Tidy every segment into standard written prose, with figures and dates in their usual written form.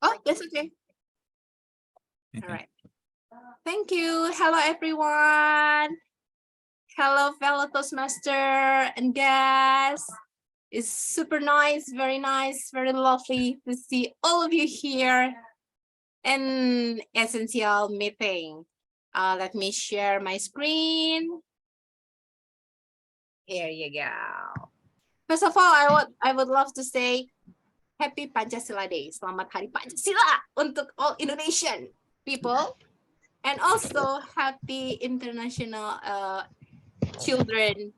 Oh, that's okay. All right. Thank you. Hello, everyone. Hello, fellow Toastmaster and guests. It's super nice, very lovely to see all of you here in Essential meeting. Let me share my screen. Here you go. First of all, I would love to say Happy Pancasila Day. Selamat Hari Pancasila untuk all Indonesian people. And also happy International Children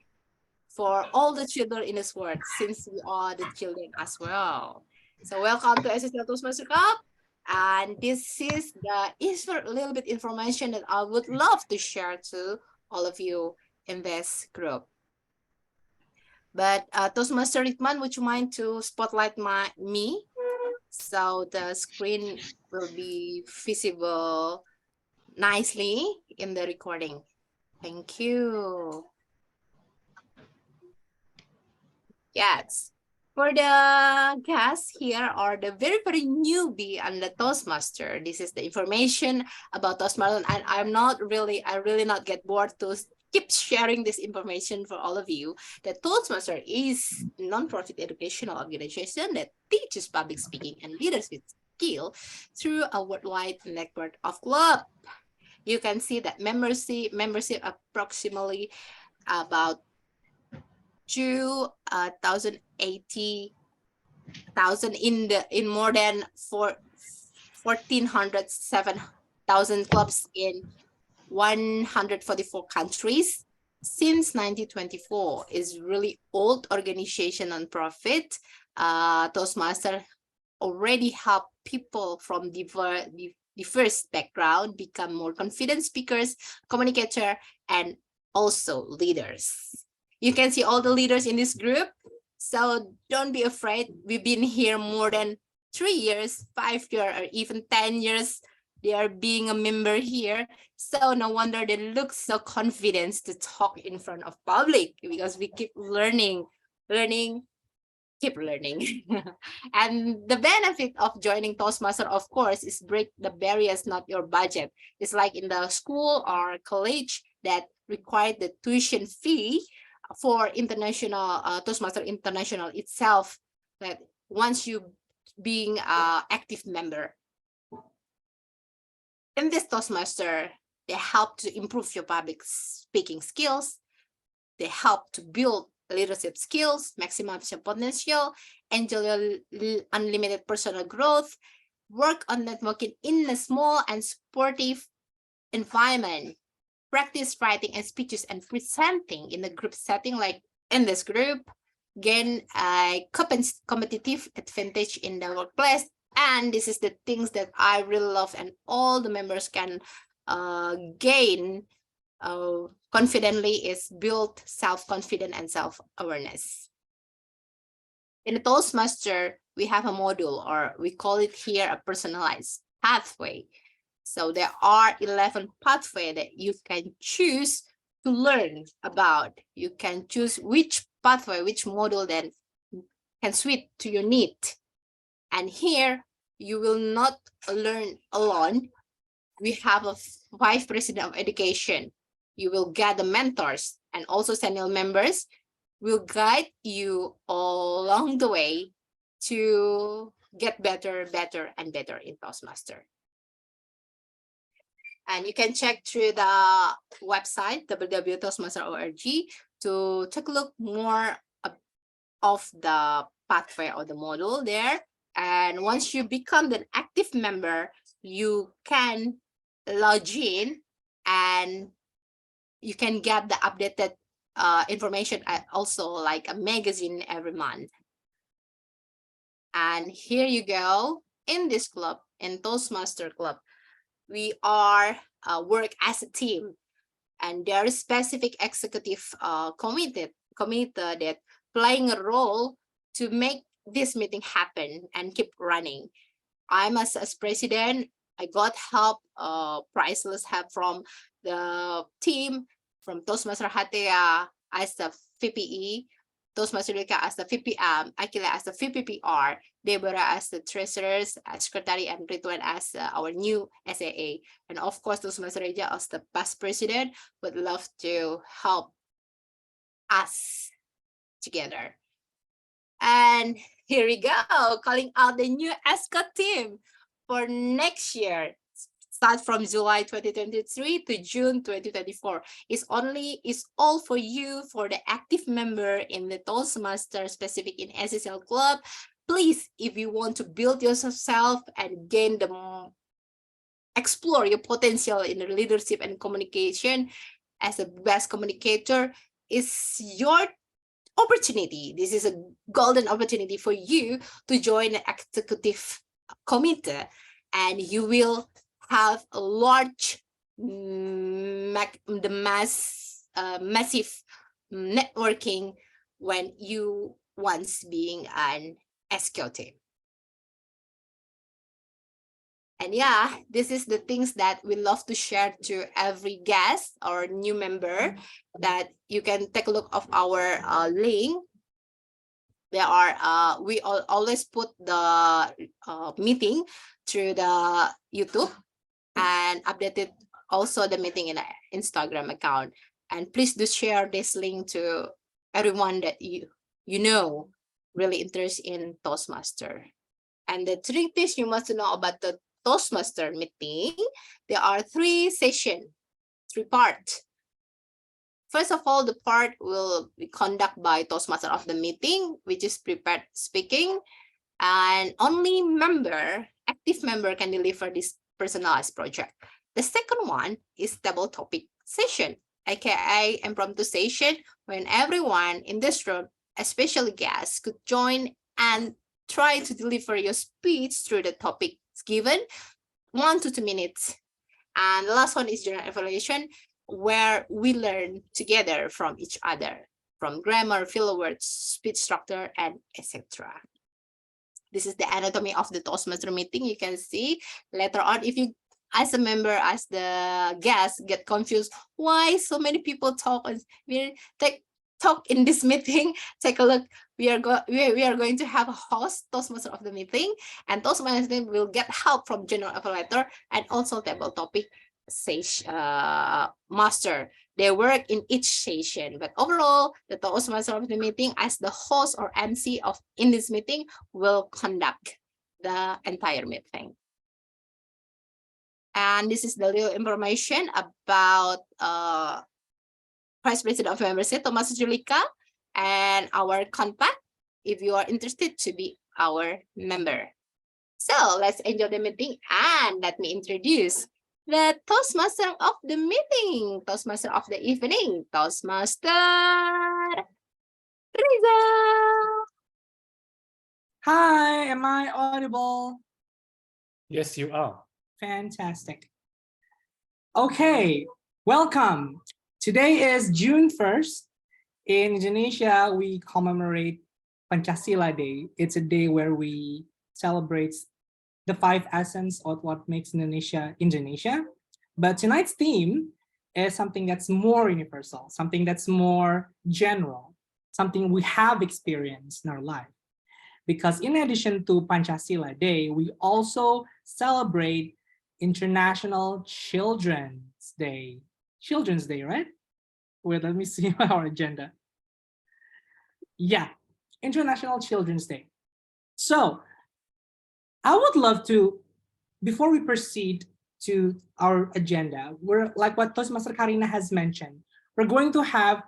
for all the children in this world, since we are the children as well. So welcome to SSL Toastmaster Club. And this is a little bit information that I would love to share to all of you in this group. But Toastmaster Ritman, would you mind to spotlight me? So the screen will be visible nicely in the recording. Thank you. Yes. For the guests here are the very newbie and the Toastmaster. This is the information about Toastmaster, and I really not get bored to keep sharing this information for all of you. The Toastmaster is a non-profit educational organization that teaches public speaking and leadership skill through a worldwide network of clubs. You can see that membership approximately about 2,080,000 in more than 1,407,000 clubs in 144 countries since 1924. Is really old organization, non-profit. Toastmaster already help people from diverse background become more confident speakers, communicator, and also leaders. You can see all the leaders in this group. So don't be afraid. We've been here more than 3 years, 5 years, or even 10 years. They are being a member here. So no wonder they look so confident to talk in front of public, because we keep learning. And the benefit of joining Toastmaster, of course, is break the barriers, not your budget. It's like in the school or college that require the tuition fee for international Toastmaster International itself, that once you being an active member. In this Toastmaster, they help to improve your public speaking skills. They help to build leadership skills, maximize your potential, enjoy unlimited personal growth, work on networking in a small and supportive environment, practice writing and speeches and presenting in a group setting like in this group, gain a competitive advantage in the workplace. And this is the things that I really love, and all the members can gain confidently, is build self-confidence and self-awareness. In the Toastmaster, we have a module, or we call it here a personalized pathway. So there are 11 pathways that you can choose to learn about. You can choose which pathway, which module that can suit to your need. And here, you will not learn alone. We have a vice president of education. You will get the mentors, and also senior members will guide you all along the way to get better in Toastmaster. And you can check through the website www.toastmaster.org to take a look more of the pathway or the module there. And once you become an active member, you can log in and you can get the updated information, also like a magazine every month. And here you go. In this club, in Toastmaster Club, we are work as a team, and there is specific executive committee that playing a role to make this meeting happen and keep running. I'm as president, I got help, priceless help from the team, from Toastmaster Hatea as the VPE, Toastmaster Rika as the VPM, Akila as the VPPR, Deborah as the treasurers, secretary, and Ridwan as our new SAA. And of course, Toastmaster Reja as the past president would love to help us together. And here we go, calling out the new escort team for next year. Start from July 2023 to June 2024. It's all for you, for the active member in the Toastmaster specific in SSL Club. Please, if you want to build yourself and gain explore your potential in leadership and communication as a best communicator, is your opportunity. This is a golden opportunity for you to join the executive committee, and you will have a large, massive networking when you once being an executive. And yeah, this is the things that we love to share to every guest or new member, that you can take a look of our link. There are we always put the meeting through the YouTube, and updated also the meeting in an Instagram account. And please do share this link to everyone that you know really interested in Toastmaster. And the three things you must know about the Toastmaster meeting, there are 3 sessions, 3 parts. First of all, the part will be conducted by Toastmaster of the meeting, which is prepared speaking, and only active member can deliver this personalized project. The second one is table topic session, aka impromptu session, when everyone in this room, especially guests, could join and try to deliver your speech through the topics given, 1 to 2 minutes. And the last one is general evaluation, where we learn together from each other, from grammar, filler words, speech structure, and etc. This is the anatomy of the Toastmaster meeting. You can see later on, if you as a member, as the guest, get confused why so many people talk, and we talk in this meeting, take a look. We are going to have a host, Toastmaster of the meeting, and Toastmaster will get help from general evaluator and also table topic master. They work in each session, but overall, the Toastmaster of the meeting, as the host or MC in this meeting, will conduct the entire meeting. And this is the little information about Vice President of Membership, Thomas Julika, and our contact if you are interested to be our member. So let's enjoy the meeting, and let me introduce the Toastmaster of the meeting, Toastmaster of the evening, Toastmaster Riza. Hi, am I audible? Yes, you are. Fantastic. Okay, welcome. Today is June 1st. In Indonesia, we commemorate Pancasila Day. It's a day where we celebrate the 5 essence of what makes Indonesia, Indonesia. But tonight's theme is something that's more universal, something that's more general, something we have experienced in our life. Because in addition to Pancasila Day, we also celebrate International Children's Day. Children's Day, right? Wait, let me see our agenda. Yeah, International Children's Day. So I would love to, before we proceed to our agenda, we're like what Toastmaster Karina has mentioned, we're going to have,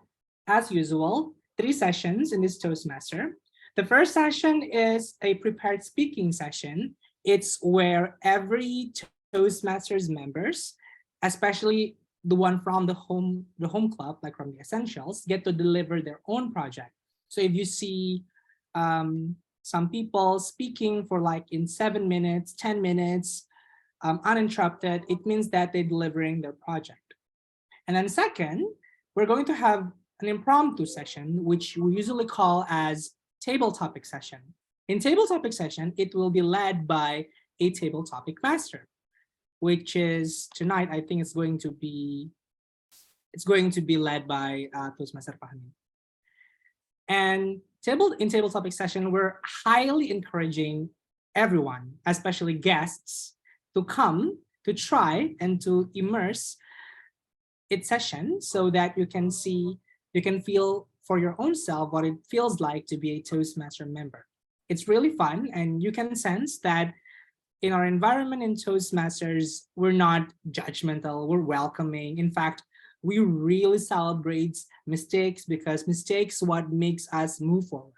as usual, 3 sessions in this Toastmaster. The first session is a prepared speaking session. It's where every Toastmasters members, especially the one from the home club, like from the Essentials, get to deliver their own project. So if you see some people speaking for like in 7 minutes, 10 minutes, uninterrupted, it means that they're delivering their project. And then second, we're going to have an impromptu session, which we usually call as table topic session. In table topic session, it will be led by a table topic master, which is tonight, I think it's going to be led by Toastmaster Fahmi. And in table topic session, we're highly encouraging everyone, especially guests, to come, to try, and to immerse its session so that you can feel for your own self what it feels like to be a Toastmaster member. It's really fun, and you can sense that in our environment in Toastmasters, we're not judgmental, we're welcoming. In fact, we really celebrate mistakes because mistakes what makes us move forward.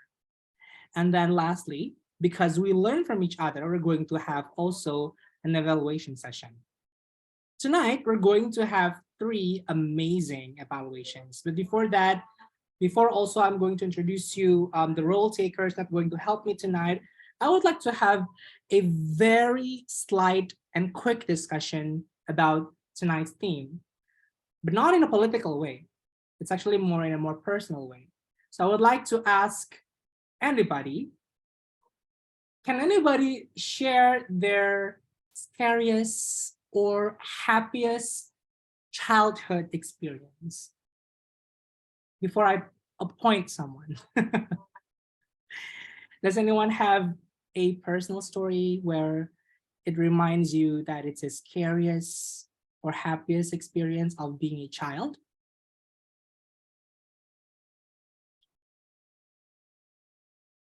And then lastly, because we learn from each other, we're going to have also an evaluation session. Tonight, we're going to have three amazing evaluations. But before that, before also I'm going to introduce you the role takers that are going to help me tonight, I would like to have a very slight and quick discussion about tonight's theme, but not in a political way. It's actually more in a more personal way. So I would like to ask anybody, can anybody share their scariest or happiest childhood experience before I appoint someone? Does anyone have a personal story where it reminds you that it's the scariest or happiest experience of being a child?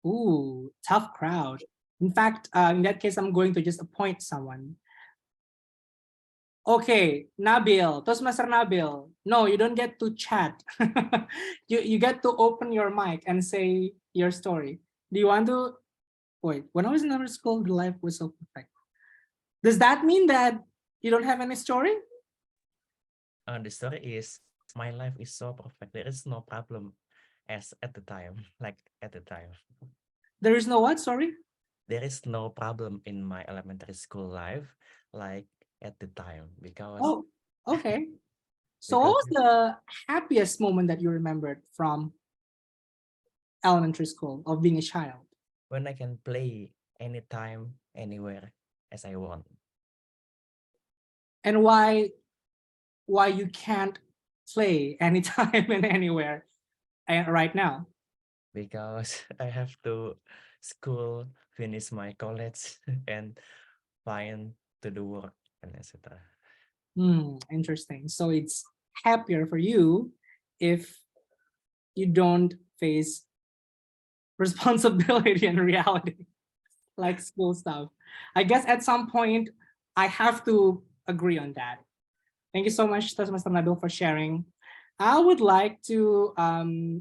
Ooh, tough crowd. In fact, in that case, I'm going to just appoint someone. Okay, Nabil, Toastmaster Nabil. No, you don't get to chat. You get to open your mic and say your story. Do you want to? Wait, when I was in number school, the life was so perfect. Does that mean that you don't have any story? The story is my life is so perfect. There is no problem as at the time, like at the time. There is no what? Sorry. There is no problem in my elementary school life, like at the time, because Oh, okay. So what because was the happiest moment that you remembered from elementary school of being a child? when I can play anytime, anywhere as I want, And why you can't play anytime and anywhere right now? because I have to school, finish my college, and find to do work and etc. Interesting. So it's happier for you if you don't face responsibility and reality like school stuff. I guess at some point I have to agree on that. Thank you so much, Toastmaster Nabil, for sharing. I would like to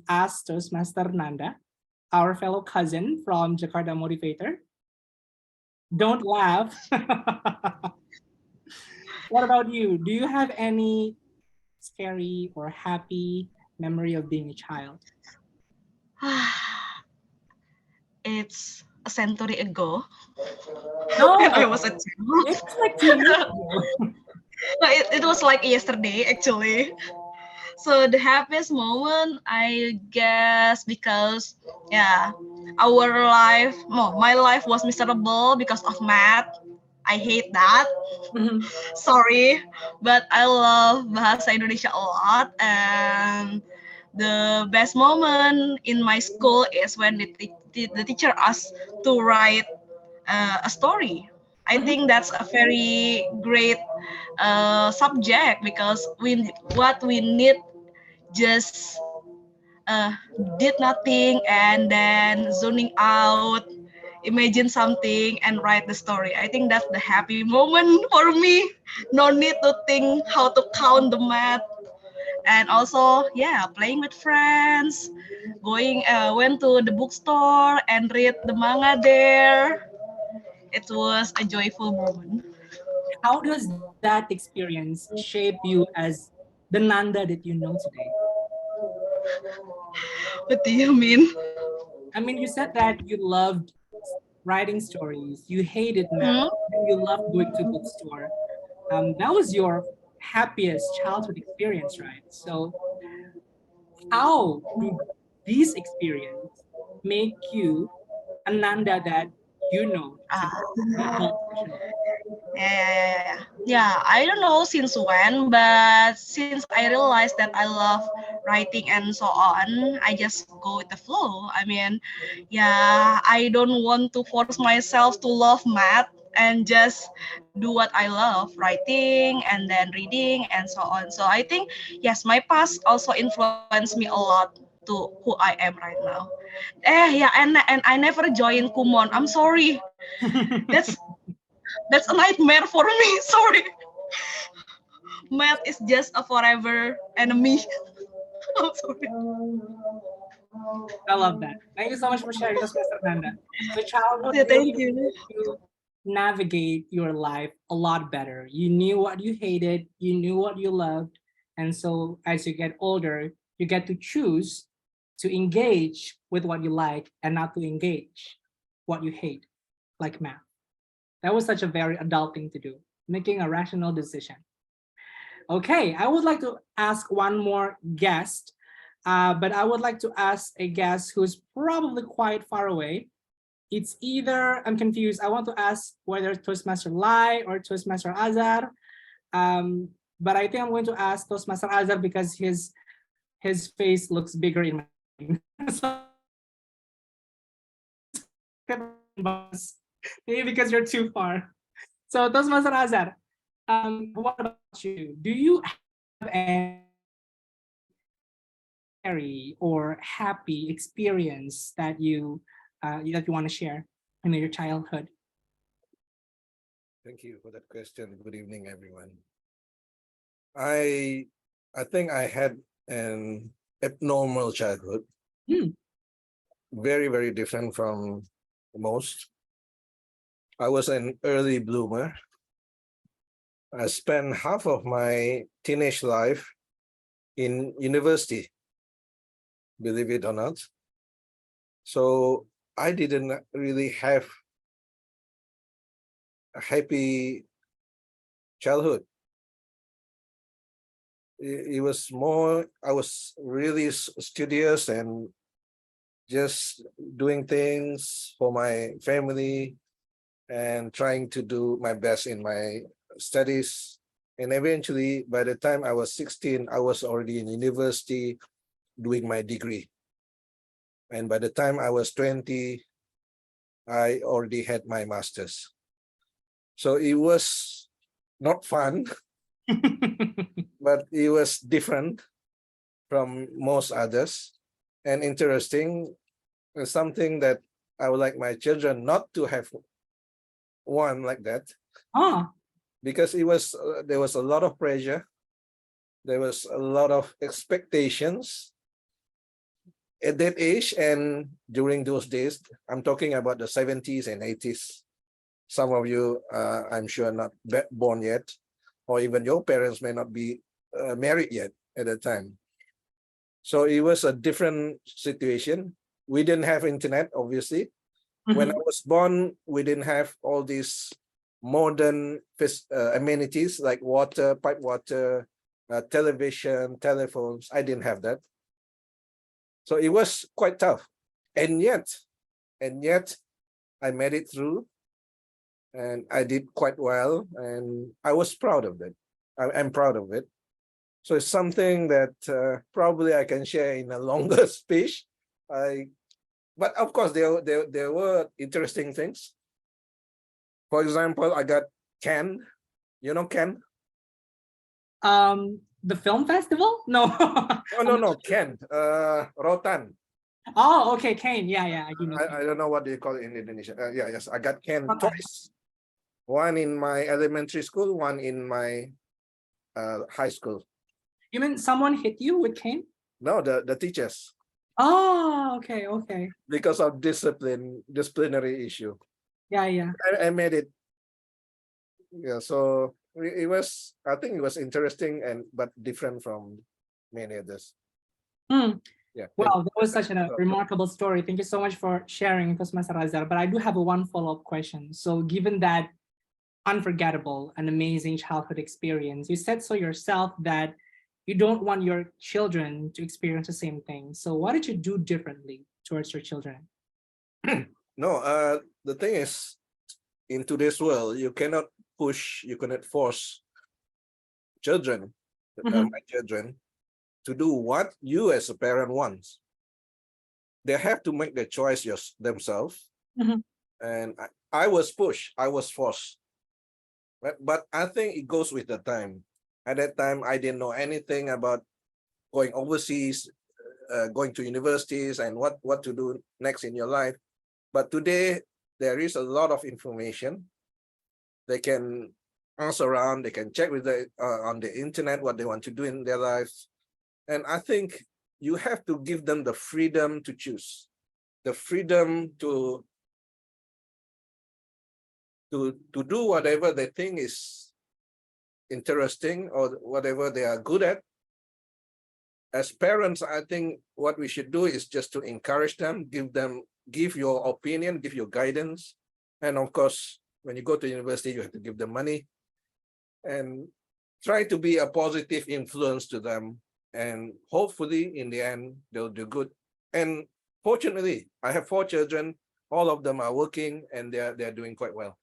ask Toastmaster Nanda, our fellow cousin from Jakarta Motivator. Don't laugh. What about you? Do you have any scary or happy memory of being a child? It's a century ago when I was a No, child. it was like 2 years ago. No, it was like yesterday actually. So the happiest moment, I guess, because yeah, our life, no, my life was miserable because of math. I hate that. Mhm. Sorry, but I love bahasa Indonesia a lot, and the best moment in my school is when the teacher asked to write a story. I Mhm. think that's a very great subject because what we need just uh, did nothing and then zoning out, imagine something and write the story. I think that's the happy moment for me. No need to think how to count the math. And also, yeah, playing with friends, went to the bookstore and read the manga there. It was a joyful moment. How does that experience shape you as the Nanda that you know today? What do you mean? I mean, you said that you loved writing stories, you hated math, Hmm? and you loved going to bookstore. That was your happiest childhood experience, right? So how do these experiences make you Ananda that you know Ah. today? Yeah, I don't know since when, but since I realized that I love writing and so on, I just go with the flow. I mean, yeah, I don't want to force myself to love math and just do what I love, writing and then reading and so on. So I think, yes, my past also influenced me a lot to who I am right now. Yeah, and I never joined Kumon. I'm sorry. That's that's a nightmare for me. Sorry. Math is just a forever enemy. I'm sorry. I love that. Thank you so much for sharing this, Mr. Nanda. So childhood Yeah, really thank you. helped you navigate your life a lot better. You knew what you hated, you knew what you loved, and so as you get older, you get to choose to engage with what you like and not to engage what you hate, like math. That was such a very adult thing to do, making a rational decision. Okay, I would like to ask one more guest, but I would like to ask a guest who's probably quite far away. It's either, I'm confused, I want to ask whether Toastmaster Lai or Toastmaster Azar, but I think I'm going to ask Toastmaster Azar because his face looks bigger in my screen. So, maybe because you're too far. So Toastmaster Azar, what about you? Do you have any scary or happy experience that you want to share in your childhood? Thank you for that question. Good evening, everyone. I I think I had an abnormal childhood, Hmm. very, very different from most. I was an early bloomer. I spent half of my teenage life in university, believe it or not. So I didn't really have a happy childhood. It was more, I was really studious and just doing things for my family and trying to do my best in my studies. And eventually, by the time I was 16, I was already in university doing my degree. And by the time I was 20, I already had my master's. So it was not fun, but it was different from most others and interesting. Something that I would like my children not to have one like that, Oh, because it was there was a lot of pressure, there was a lot of expectations at that age, and during those days, I'm talking about the 70s and 80s. Some of you, I'm sure, not born yet, or even your parents may not be married yet at that time. So it was a different situation. We didn't have internet, obviously. When I was born, we didn't have all these modern amenities like water, pipe water, television, telephones. I didn't have that. So it was quite tough. And yet, I made it through and I did quite well. And I was proud of it. I'm proud of it. So it's something that probably I can share in a longer speech. But of course, there were interesting things. For example, I got Ken. You know Ken? the film festival? No. No, Ken. Rotan. Oh, okay, Kane. Yeah, I do know. I don't know what they call it in Indonesia. Yes, I got Ken Rotan. twice. One in my elementary school, one in my high school. You mean someone hit you with Kane? No, the teachers, Oh, okay. because of disciplinary issue. Yeah. I made it. Yeah, so it was, I think it was interesting but different from many others. Hmm. Yeah. Wow, that was such a remarkable story. Thank you so much for sharing, Toastmaster Azar. But I do have one follow-up question. So given that unforgettable and amazing childhood experience, you said so yourself that you don't want your children to experience the same thing. So what did you do differently towards your children? No, the thing is, in today's world, you cannot push, you cannot force children, Mhm. my children, to do what you as a parent wants. They have to make the choice themselves. Mhm. And I was pushed, I was forced. But I think it goes with the time. At that time, I didn't know anything about going overseas, going to universities, and what to do next in your life. But today, there is a lot of information. They can ask around, they can check with on the internet what they want to do in their lives. And I think you have to give them the freedom to choose, the freedom to do whatever they think is interesting or whatever they are good at. As parents, I think what we should do is just to encourage them, give your opinion, give your guidance. And of course, when you go to university, you have to give them money and try to be a positive influence to them. And hopefully in the end, they'll do good. And fortunately, I have 4 children. All of them are working and they're doing quite well.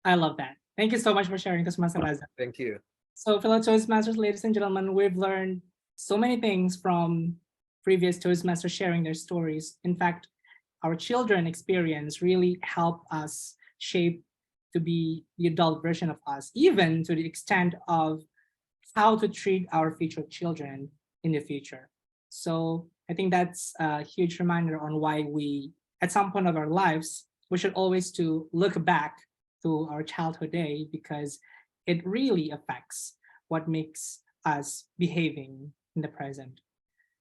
I love that. Thank you so much for sharing, Toastmaster Reza. Thank you. So, fellow Toastmasters, ladies and gentlemen, we've learned so many things from previous Toastmasters sharing their stories. In fact, our children experience really help us shape to be the adult version of us, even to the extent of how to treat our future children in the future. So I think that's a huge reminder on why we, at some point of our lives, we should always to look back to our childhood day because it really affects what makes us behaving in the present.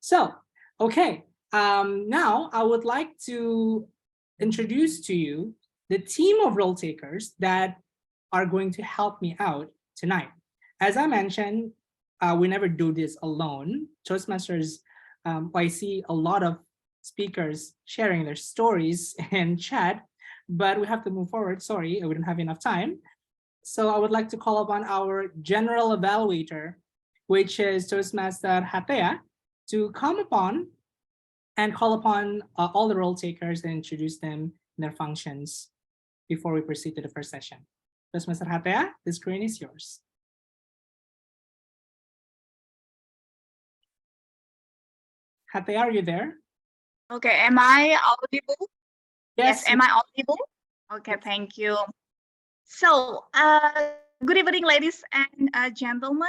So, okay, now I would like to introduce to you the team of role takers that are going to help me out tonight. As I mentioned, we never do this alone. Toastmasters, I see a lot of speakers sharing their stories in chat, but we have to move forward. Sorry, we don't have enough time. So I would like to call upon our general evaluator, which is Toastmaster Hatea, to come upon and call upon all the role takers and introduce them and their functions before we proceed to the first session. Toastmaster Hatea, the screen is yours. Hatea, are you there? Okay, am I audible? Yes, am you- I audible? Okay, thank you. So, good evening, ladies and gentlemen.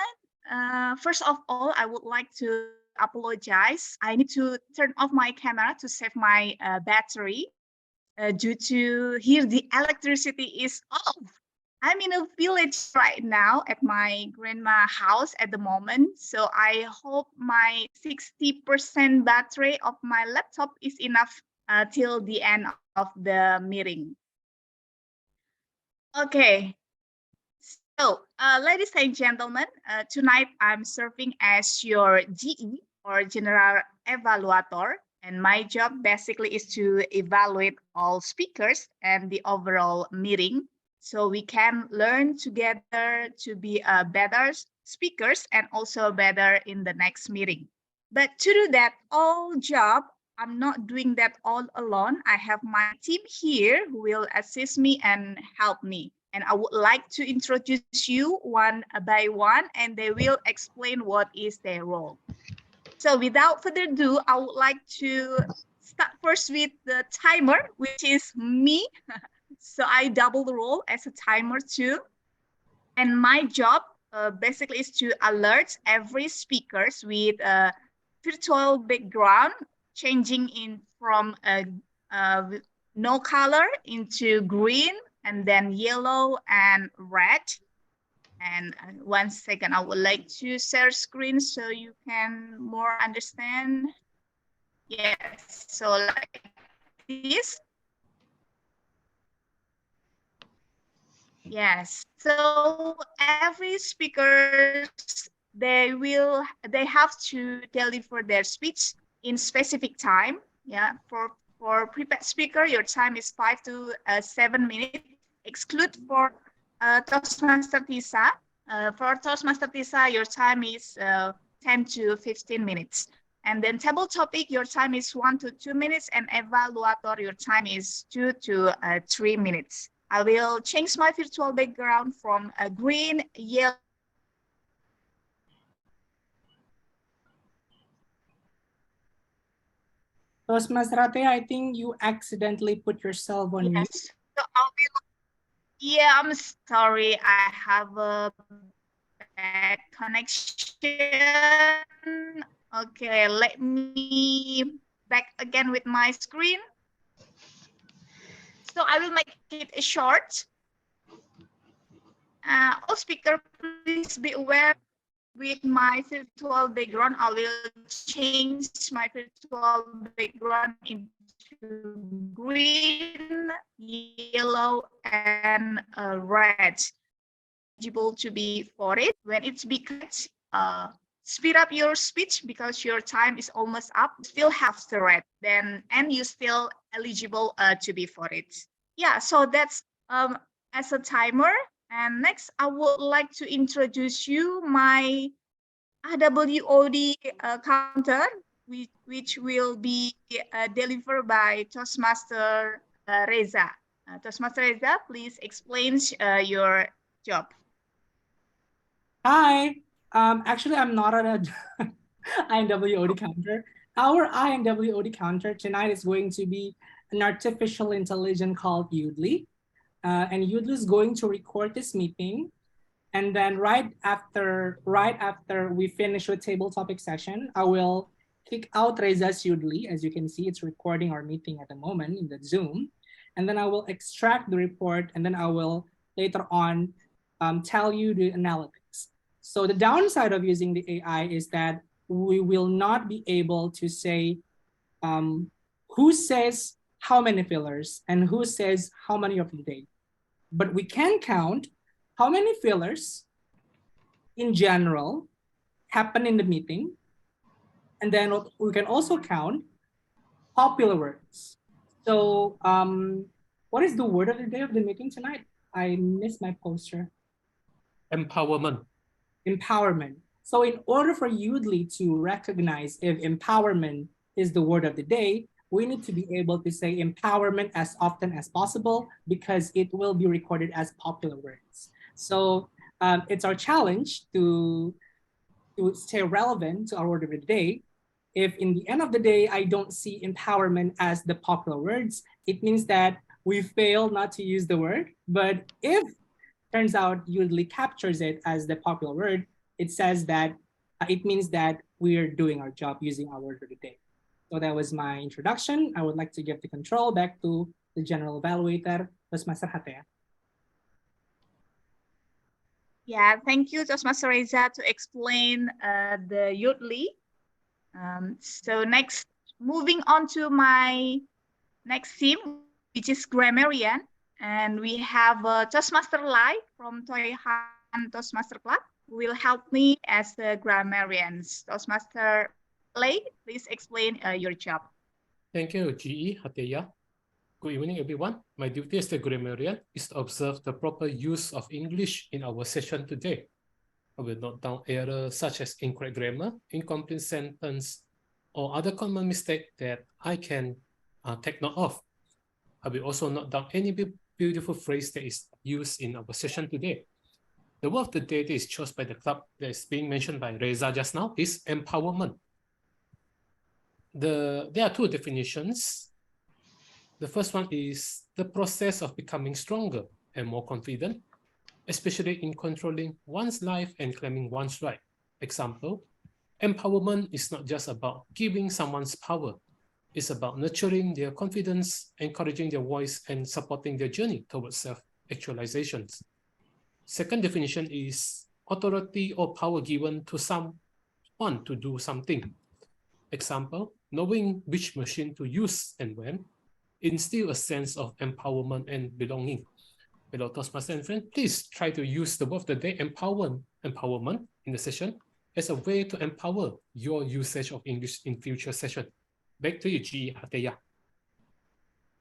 First of all, I would like to apologize. I need to turn off my camera to save my battery due to here the electricity is off. I'm in a village right now at my grandma house at the moment. So I hope my 60% battery of my laptop is enough till the end of the meeting. Okay. So, ladies and gentlemen, tonight I'm serving as your GE or General Evaluator, and my job basically is to evaluate all speakers and the overall meeting so we can learn together to be better speakers and also better in the next meeting. But to do that all job, I'm not doing that all alone. I have my team here who will assist me and help me. And I would like to introduce you one by one, and they will explain what is their role. So without further ado, I would like to start first with the timer, which is me. So I double the role as a timer too. And my job basically is to alert every speakers with a virtual background, changing in from no color into green and then yellow and red. And 1 second, I would like to share screen so you can more understand. Yes, so like this. Yes, so every speakers, they have to deliver their speech in specific time. Yeah, for prepared speaker, your time is 5 to 7 minutes. Exclude for Toastmaster Tisa. For Toastmaster Tisa, your time is 10 to 15 minutes. And then table topic, your time is 1 to 2 minutes, and evaluator, your time is 2 to 3 minutes. I will change my virtual background from a green, yellow. Toastmaster, I think you accidentally put yourself on mute. Yes. So I will, yeah, I'm sorry. I have a bad connection. Okay, let me back again with my screen. So I will make it short. All speaker, please be aware with my virtual background. I will change my virtual background into green, yellow, and red. Eligible to be for it. When it's becomes, speed up your speech because your time is almost up. Still have the red, then and you still eligible to be for it. Yeah, so that's as a timer. And next, I would like to introduce you my AWOD counter, which will be delivered by Toastmaster Reza. Toastmaster Reza, please explain your job. Hi. Actually, I'm not on a INWOD counter. Our INWOD counter tonight is going to be an artificial intelligence called Udly. And Udly is going to record this meeting. And then right after we finish with table topic session, I will kick out Reza's Udly. As you can see, it's recording our meeting at the moment in the Zoom. And then I will extract the report, and then I will later on tell you the analytics. So the downside of using the AI is that we will not be able to say who says how many fillers and who says how many of the day. But we can count how many fillers in general happen in the meeting. And then we can also count popular words. So what is the word of the day of the meeting tonight? I missed my poster. Empowerment. Empowerment. So in order for Udly to recognize if empowerment is the word of the day, we need to be able to say empowerment as often as possible because it will be recorded as popular words. So it's our challenge to stay relevant to our word of the day. If in the end of the day, I don't see empowerment as the popular words, it means that we fail not to use the word. But if turns out Udly captures it as the popular word, it says that it means that we're doing our job using our word of the day. So that was my introduction. I would like to give the control back to the general evaluator, Toastmaster Hatea. Yeah, thank you, Toastmaster Reza, to explain the Udly. So next, moving on to my next theme, which is grammarian. And we have Toastmaster Lai from Toyhan Toastmaster Club who will help me as the grammarian. Toastmaster Lai, please explain your job. Thank you, GE Hateya. Good evening, everyone. My duty as the grammarian is to observe the proper use of English in our session today. I will note down errors such as incorrect grammar, incomplete sentence, or other common mistake that I can take note of. I will also note down any beautiful phrase that is used in our session today. The word of the day that is chosen by the club that is being mentioned by Reza just now is empowerment. There are two definitions. The first one is the process of becoming stronger and more confident, especially in controlling one's life and claiming one's right. Example, empowerment is not just about giving someone's power. It's about nurturing their confidence, encouraging their voice, and supporting their journey towards self-actualization. Second definition is authority or power given to someone to do something. Example, knowing which machine to use and when, instill a sense of empowerment and belonging. Hello, Toastmaster and friend, please try to use the word of the day empowerment in the session as a way to empower your usage of English in future session. Back to you, GE Hateya.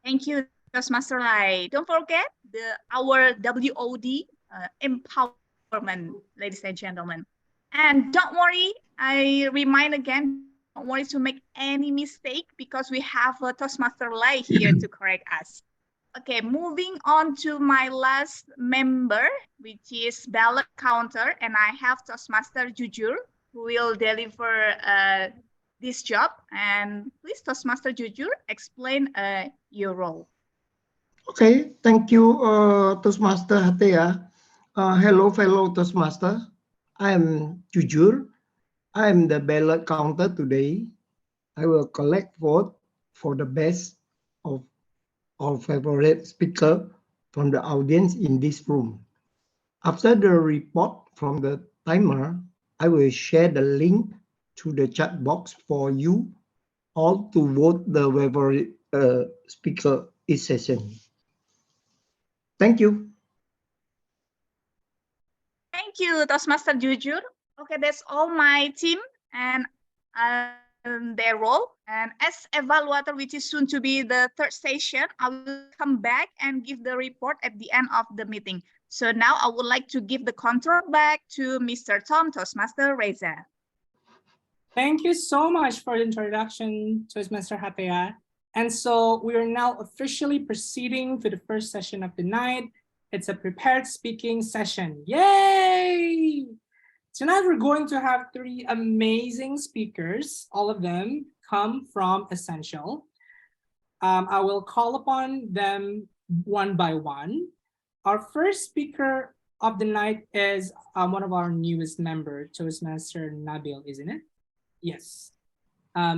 Thank you, Toastmaster Lai. Don't forget our WOD empowerment, ladies and gentlemen. And don't worry, I remind again, don't worry to make any mistake because we have a Toastmaster Lai here to correct us. Okay, moving on to my last member, which is ballot counter, and I have Toastmaster Jujur, who will deliver this job. And please, Toastmaster Jujur, explain your role. Okay, thank you, Toastmaster Hatea. Hello, fellow Toastmaster. I am Jujur. I am the ballot counter today. I will collect vote for the best of our favorite speaker from the audience in this room. After the report from the timer, I will share the link to the chat box for you all to vote the favorite speaker each session. Thank you. Thank you, Toastmaster Jujur. Okay, that's all my team and their role. And as evaluator, which is soon to be the third session, I will come back and give the report at the end of the meeting. So now I would like to give the control back to Mr. Tom, Toastmaster Reza. Thank you so much for the introduction, Toastmaster Hatea. And so we are now officially proceeding to the first session of the night. It's a prepared speaking session. Yay! Tonight we're going to have three amazing speakers. All of them come from Essential. I will call upon them one by one. Our first speaker of the night is one of our newest members, Toastmaster Nabil, isn't it? Yes.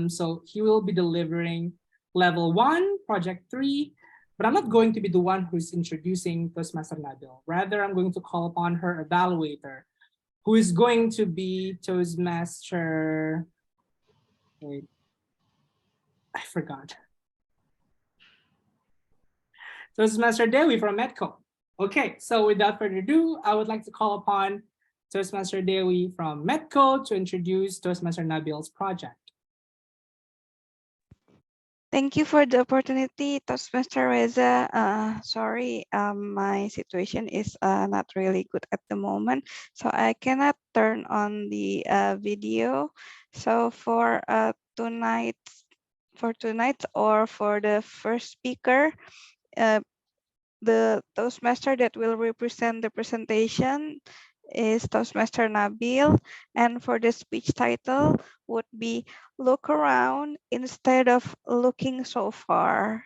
So he will be delivering level 1, project 3, but I'm not going to be the one who's introducing Toastmaster Nabil. Rather, I'm going to call upon her evaluator, who is going to be Toastmaster, wait, I forgot. Toastmaster Dewi from Medco. Okay, so without further ado, I would like to call upon Toastmaster Dewi from Medco to introduce Toastmaster Nabil's project. Thank you for the opportunity, Toastmaster Reza. Sorry, my situation is not really good at the moment, so I cannot turn on the video. So for tonight, or for the first speaker, the Toastmaster that will represent the presentation is Toastmaster Nabil, and for the speech title would be "Look Around Instead of Looking So Far."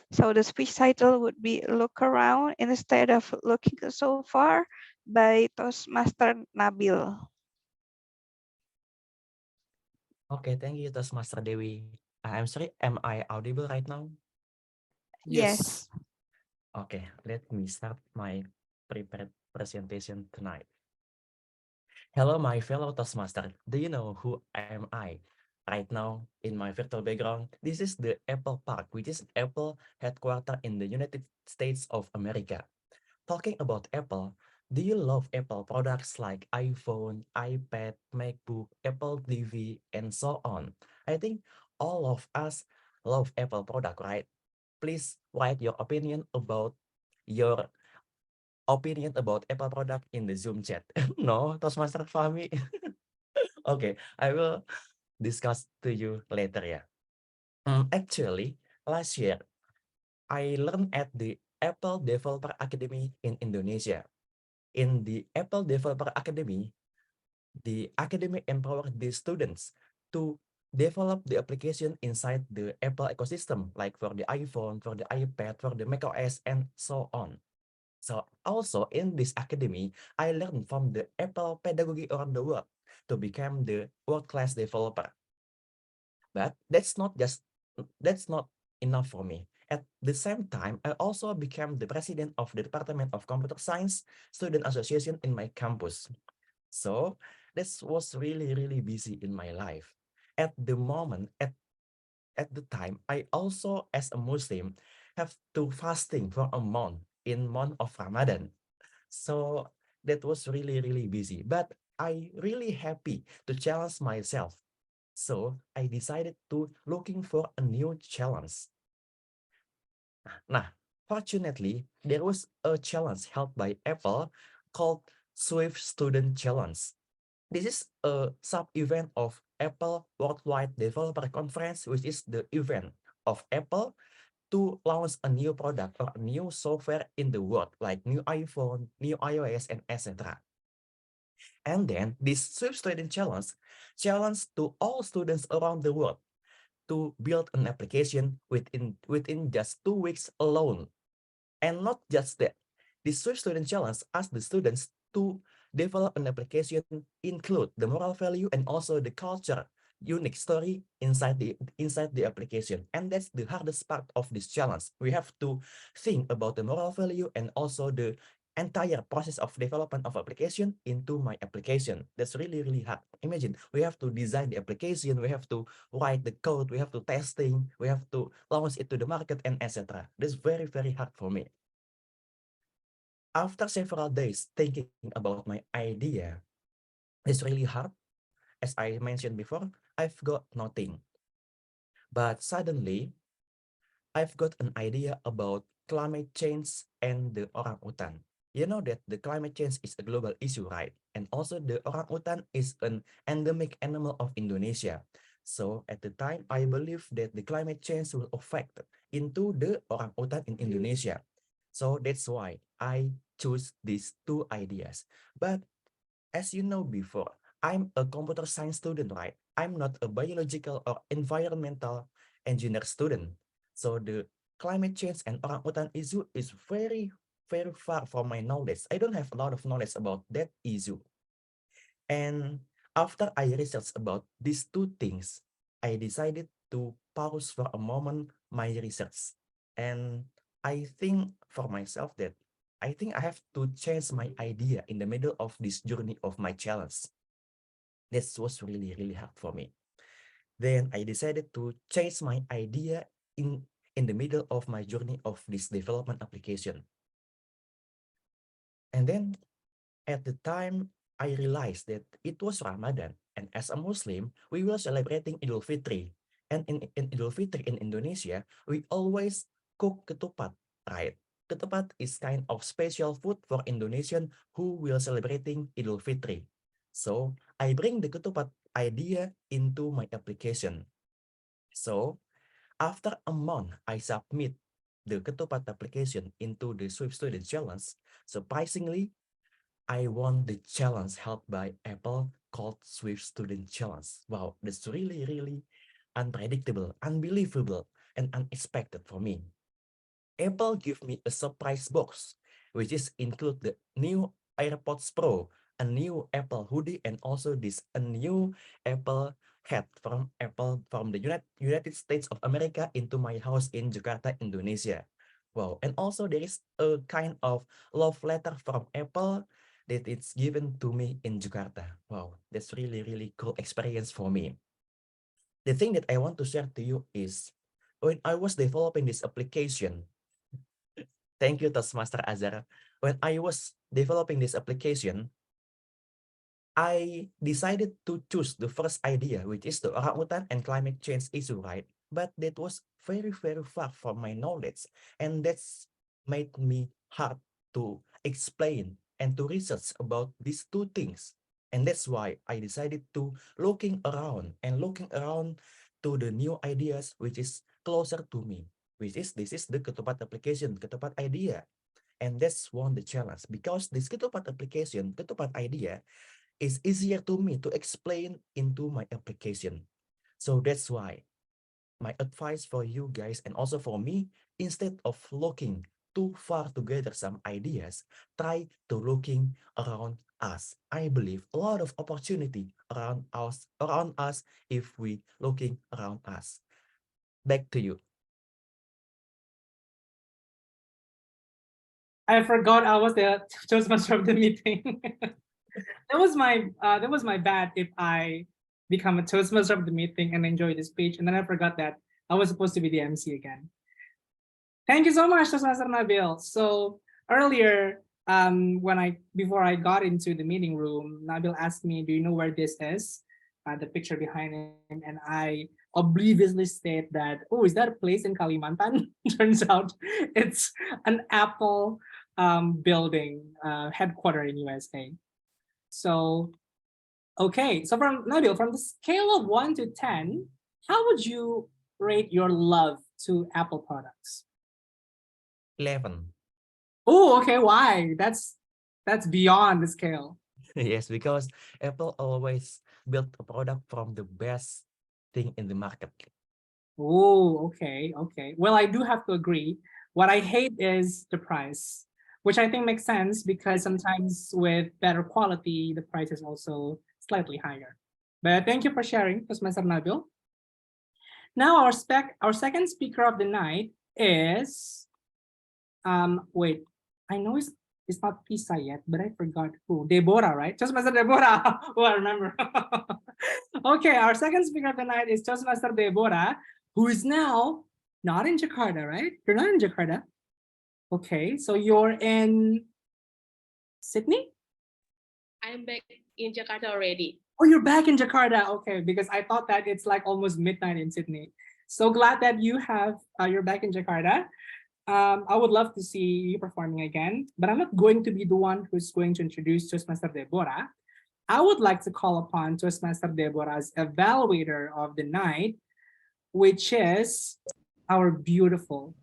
So the speech title would be "Look Around Instead of Looking So Far" by Toastmaster Nabil. Okay, thank you, Toastmaster Dewi. I'm sorry, am I audible right now? Yes. Okay, let me start my prepared presentation tonight. Hello, my fellow Toastmaster. Do you know who am I? Right now, in my virtual background, this is the Apple Park, which is Apple headquarters in the United States of America. Talking about Apple, do you love Apple products like iPhone, iPad, MacBook, Apple TV, and so on? I think all of us love Apple product, right? Please write your opinion about Apple product in the Zoom chat. No, Toastmaster Fahmi. Okay, I will discuss to you later, yeah. Actually, last year, I learned at the Apple Developer Academy in Indonesia. In the Apple Developer Academy, the academy empowered the students to develop the application inside the Apple ecosystem, like for the iPhone, for the iPad, for the macOS, and so on. So also in this academy, I learned from the Apple pedagogy around the world to become the world-class developer. But that's not enough for me. At the same time, I also became the president of the Department of Computer Science Student Association in my campus. So this was really, really busy in my life. At the moment, at the time, I also, as a Muslim, have to fasting for a month in month of Ramadan. So that was really, really busy. But I really happy to challenge myself. So I decided to looking for a new challenge. Nah, fortunately, there was a challenge held by Apple called Swift Student Challenge. This is a sub-event of Apple Worldwide Developer Conference, which is the event of Apple to launch a new product or a new software in the world, like new iPhone, new iOS, and etc. And then this Swift Student challenge to all students around the world to build an application within just 2 weeks alone. And not just that, the Swift Student Challenge asks the students to develop an application include the moral value and also the culture unique story inside the application. And that's the hardest part of this challenge. We have to think about the moral value and also the entire process of development of application into my application. That's really, really hard. Imagine we have to design the application, we have to write the code, we have to testing, we have to launch it to the market, and etc. That's very, very hard for me. After several days thinking about my idea, it's really hard. As I mentioned before, I've got nothing. But suddenly, I've got an idea about climate change and the orangutan. You know that the climate change is a global issue, right? And also the orangutan is an endemic animal of Indonesia. So at the time, I believe that the climate change will affect into the orangutan in Indonesia. So that's why I choose these two ideas. But as you know before, I'm a computer science student, right? I'm not a biological or environmental engineer student. So the climate change and orangutan issue is very, very far from my knowledge. I don't have a lot of knowledge about that issue. And after I researched about these two things, I decided to pause for a moment my research. And I think for myself that I think I have to change my idea in the middle of this journey of my challenge. This was really, really hard for me. Then I decided to change my idea in the middle of my journey of this development application. And then at the time, I realized that it was Ramadan, and as a Muslim, we were celebrating Idul Fitri. And in Idul Fitri in Indonesia, we always cook ketupat, right? Ketupat is kind of special food for Indonesian who will celebrating Idul Fitri. So I bring the ketupat idea into my application. So after a month, I submit the ketupat application into the Swift Student Challenge. Surprisingly, I won the challenge held by Apple called Swift Student Challenge. Wow, that's really, really unpredictable, unbelievable, and unexpected for me. Apple give me a surprise box, which is include the new AirPods Pro, a new Apple hoodie, and also this a new Apple hat from Apple from the United States of America into my house in Jakarta, Indonesia. Wow, and also there is a kind of love letter from Apple that it's given to me in Jakarta. Wow, that's really, really cool experience for me. The thing that I want to share to you is when I was developing this application, thank you, Toastmaster Azhar. When I was developing this application, I decided to choose the first idea, which is the orangutan and climate change issue, right? But that was very, very far from my knowledge. And that's made me hard to explain and to research about these two things. And that's why I decided to looking around to the new ideas, which is closer to me, which is this is the ketupat application, ketupat idea. And that's won the challenge because this ketupat application, ketupat idea is easier to me to explain into my application. So that's why my advice for you guys and also for me, instead of looking too far to gather some ideas, try to looking around us. I believe a lot of opportunity around us if we looking around us. Back to you. I forgot I was the Toastmaster of the meeting. That was my bad if I become a Toastmaster of the meeting and enjoy the speech, and then I forgot that I was supposed to be the MC again. Thank you so much, Toastmaster Nabil. So earlier, before I got into the meeting room, Nabil asked me, "Do you know where this is?" The picture behind him, and I obliviously state that, "Oh, is that a place in Kalimantan?" Turns out it's an Apple building headquarter in USA. So Okay, so from Nabil, from the scale of 1 to 10, how would you rate your love to Apple products? 11. Oh, okay, why? That's beyond the scale. Yes, because Apple always built a product from the best thing in the market. Oh, okay, okay. Well, I do have to agree. What I hate is the price, which I think makes sense because sometimes with better quality, the price is also slightly higher. But thank you for sharing, Mr. Nabil. Now our second speaker of the night is wait, I know it's not Pisa yet, but I forgot who. Deborah, right? Toastmaster Deborah. Oh, I remember. Okay, our second speaker of the night is Toastmaster Deborah, who is now not in Jakarta, right? You're not in Jakarta. Okay, so you're in Sydney? I'm back in Jakarta already. Oh, you're back in Jakarta. Okay, because I thought that it's like almost midnight in Sydney. So glad that you're back in Jakarta. I would love to see you performing again, but I'm not going to be the one who's going to introduce Toastmaster Deborah. I would like to call upon Toastmaster Deborah's evaluator of the night, which is our beautiful,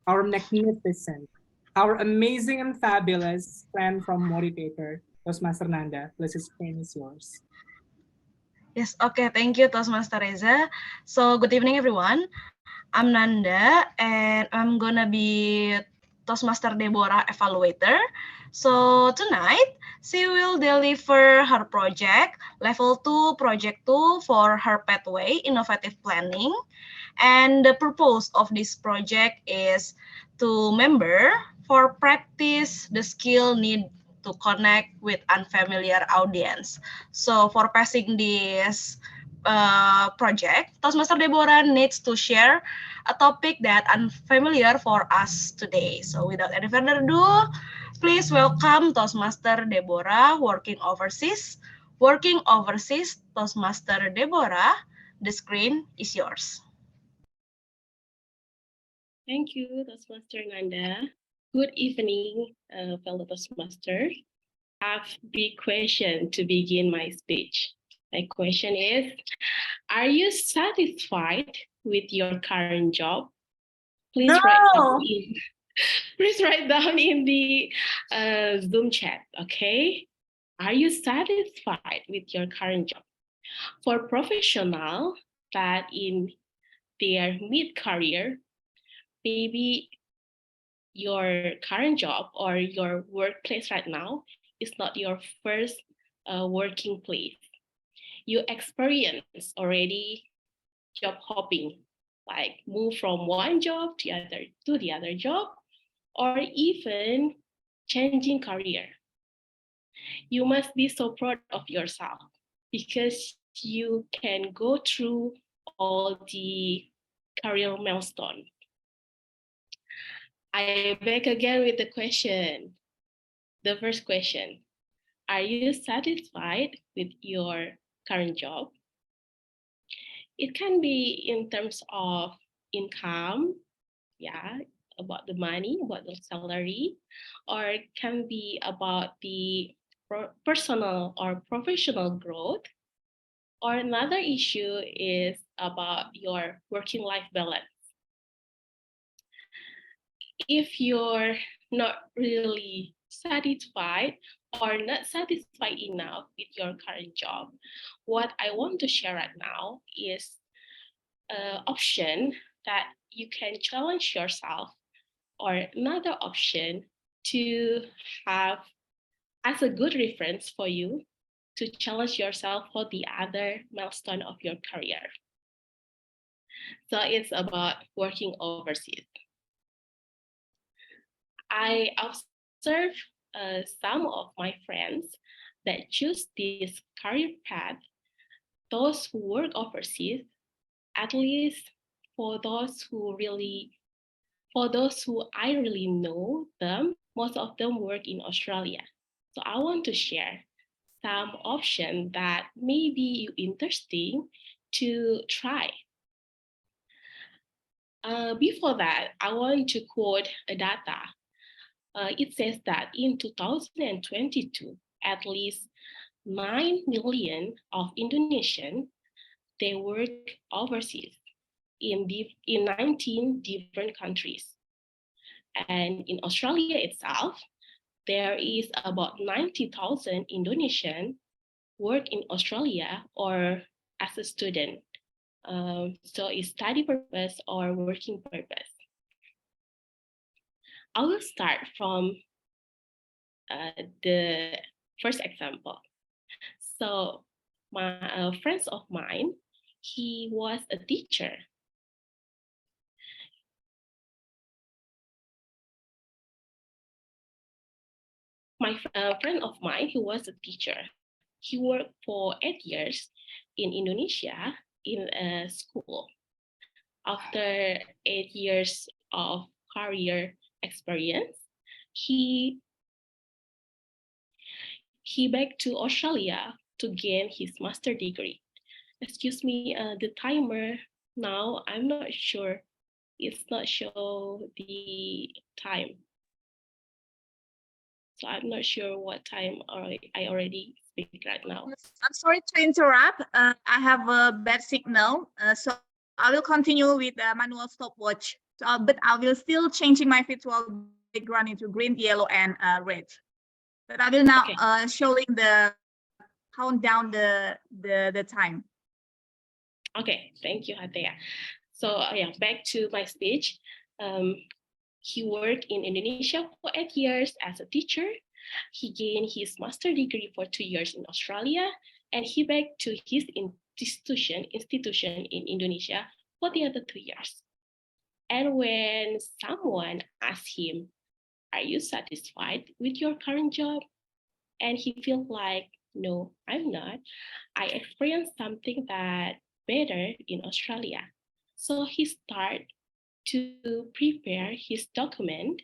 our magnificent, our amazing and fabulous friend from Motivator, Toastmaster Nanda. Please, the screen is yours. Yes, okay, thank you, Toastmaster Reza. So, good evening, everyone. I'm Nanda, and I'm gonna be Toastmaster Deborah evaluator. So, tonight, she will deliver her project, level 2, project 2 for her pathway, innovative planning. And the purpose of this project is to member for practice the skill need to connect with unfamiliar audience. So for passing this project, Toastmaster Deborah needs to share a topic that unfamiliar for us today. So without any further ado, please welcome Toastmaster Deborah working overseas. Working overseas, Toastmaster Deborah, the screen is yours. Thank you, Toastmaster Nanda. Good evening, fellow Toastmaster. I have a big question to begin my speech. My question is, are you satisfied with your current job? Please No! please write down in the Zoom chat, okay? Are you satisfied with your current job? For professional that in their mid-career, maybe your current job or your workplace right now is not your first working place. You experience already job hopping, like move from one job to the other job, or even changing career. You must be so proud of yourself because you can go through all the career milestone. I back again with the question. The first question, are you satisfied with your current job? It can be in terms of income, yeah, about the money, about the salary, or it can be about the personal or professional growth. Or another issue is about your working life balance. If you're not really satisfied or not satisfied enough with your current job, what I want to share right now is an option that you can challenge yourself, or another option to have as a good reference for you to challenge yourself for the other milestone of your career. So it's about working overseas. I observe some of my friends that choose this career path, those who work overseas, at least for those who I really know them, most of them work in Australia. So I want to share some options that may be interesting to try. Before that, I want to quote a data. It says that in 2022, at least 9 million of Indonesians, they work overseas in 19 different countries. And in Australia itself, there is about 90,000 Indonesians work in Australia or as a student. So it's study purpose or working purpose. I will start from the first example. So my friends of mine, he was a teacher. My friend of mine, he was a teacher. He worked for 8 years in Indonesia in a school. After 8 years of career experience, he back to Australia to gain his master degree. Excuse me, the timer now, I'm not sure. It's not show the time. So I'm not sure what time I already speak right now. I'm sorry to interrupt. I have a bad signal, so I will continue with the manual stopwatch. But I will still changing my virtual background into green, yellow, and red. But I will now showing the countdown the time. Okay, thank you, Hatea. So yeah, back to my speech. He worked in Indonesia for 8 years as a teacher. He gained his master degree for 2 years in Australia, and he back to his institution in Indonesia for the other 2 years. And when someone asked him, "Are you satisfied with your current job?" and he feels like, "No, I'm not. I experienced something that better in Australia." So he started to prepare his document,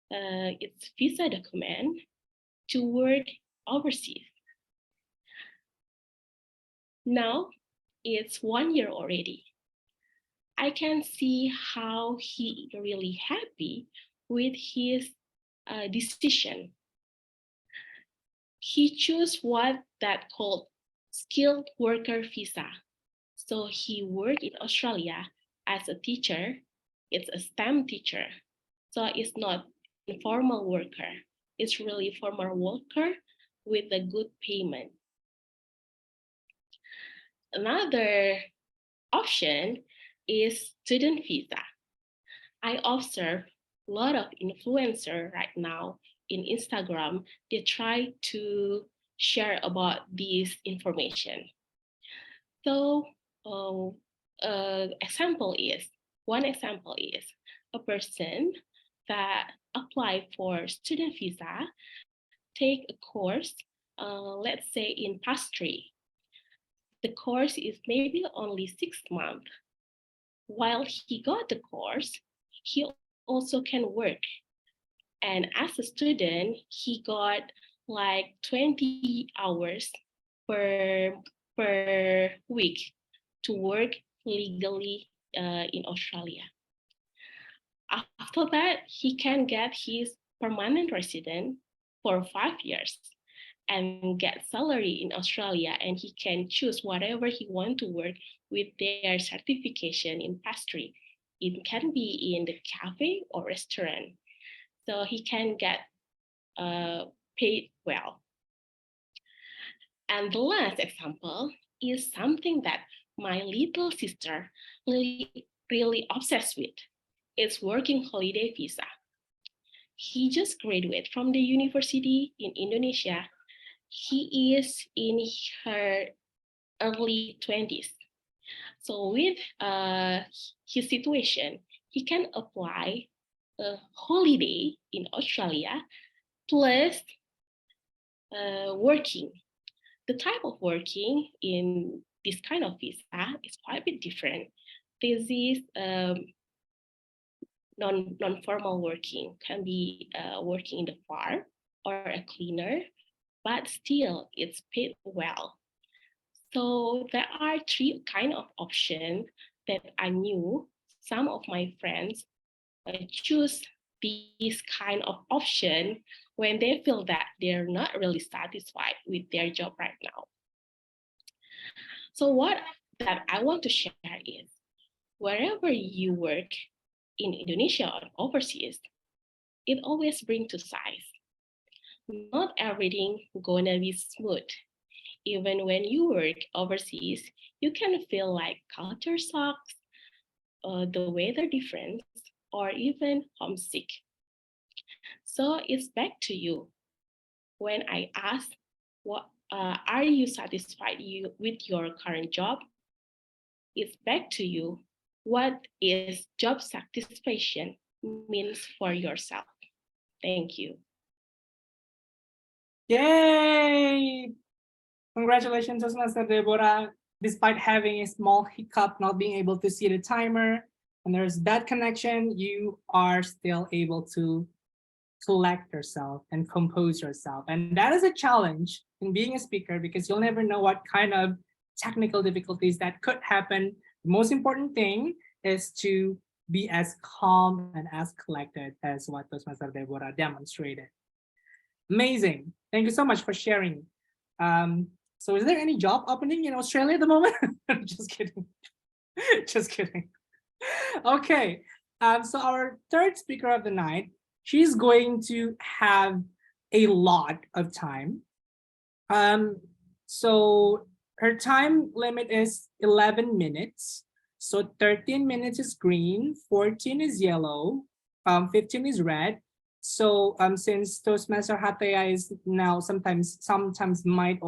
its visa document, to work overseas. Now it's 1 year already. I can see how he really happy with his decision. He chose what that called skilled worker visa. So he worked in Australia as a teacher. It's a STEM teacher. So it's not informal worker. It's really formal worker with a good payment. Another option is student visa. I observe a lot of influencers right now in Instagram. They try to share about this information. So one example is a person that apply for student visa, take a course, let's say in pastry. The course is maybe only 6 months. While he got the course, he also can work. And as a student, he got like 20 hours per week to work legally in Australia. After that, he can get his permanent resident for 5 years and get salary in Australia, and he can choose whatever he want to work with their certification in pastry. It can be in the cafe or restaurant. So he can get paid well. And the last example is something that my little sister really obsessed with. It's working holiday visa. He just graduated from the university in Indonesia. He is in her early 20s. So with his situation, he can apply a holiday in Australia plus working. The type of working in this kind of visa is quite a bit different. This is non-formal working, can be working in the farm or a cleaner, but still it's paid well. So there are three kind of options that I knew some of my friends choose this kind of option when they feel that they're not really satisfied with their job right now. So what that I want to share is, wherever you work in Indonesia or overseas, it always brings two sides. Not everything gonna be smooth. Even when you work overseas, you can feel like culture shocks, the weather difference, or even homesick. So it's back to you. When I ask, what are you satisfied with your current job? It's back to you. What is job satisfaction means for yourself? Thank you. Yay! Congratulations, Master Deborah. Despite having a small hiccup, not being able to see the timer, and there's bad connection, you are still able to collect yourself and compose yourself. And that is a challenge in being a speaker, because you'll never know what kind of technical difficulties that could happen. The most important thing is to be as calm and as collected as what Master Deborah demonstrated. Amazing. Thank you so much for sharing. So is there any job opening in Australia at the moment? Just kidding. Just kidding. Okay. So our third speaker of the night, she's going to have a lot of time. So her time limit is 11 minutes. So 13 minutes is green, 14 is yellow, 15 is red. So since Toastmaster Hatea is now sometimes might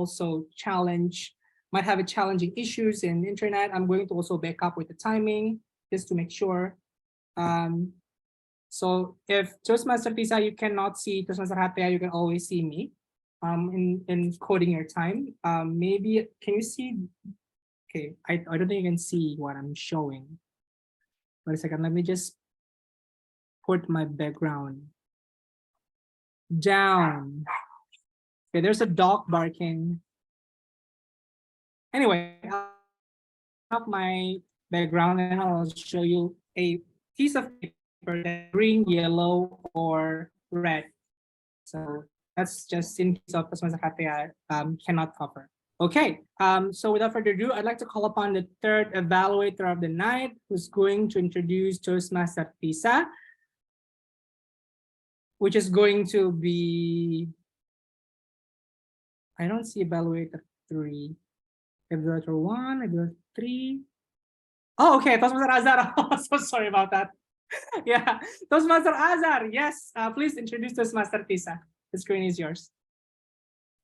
have a challenging issues in internet, I'm going to also back up with the timing just to make sure. So if Toastmaster Tisa, you cannot see Toastmaster Hatea, you can always see me in coding your time. Maybe, can you see? Okay, I don't think you can see what I'm showing. Wait a second, let me just put my background down. Okay, there's a dog barking. Anyway, I'll have my background and I'll show you a piece of paper that's green, yellow, or red. So that's just in case of Toastmaster Hatea cannot cover. Okay, so without further ado, I'd like to call upon the third evaluator of the night, who's going to introduce Toastmaster Tisa, which is going to be, I don't see evaluator 3, evaluator 1, evaluator 3. Oh, okay, Toastmaster Azhar. So sorry about that. Yeah, Toastmaster Azhar, yes, please introduce Toastmaster Tisa. The screen is yours.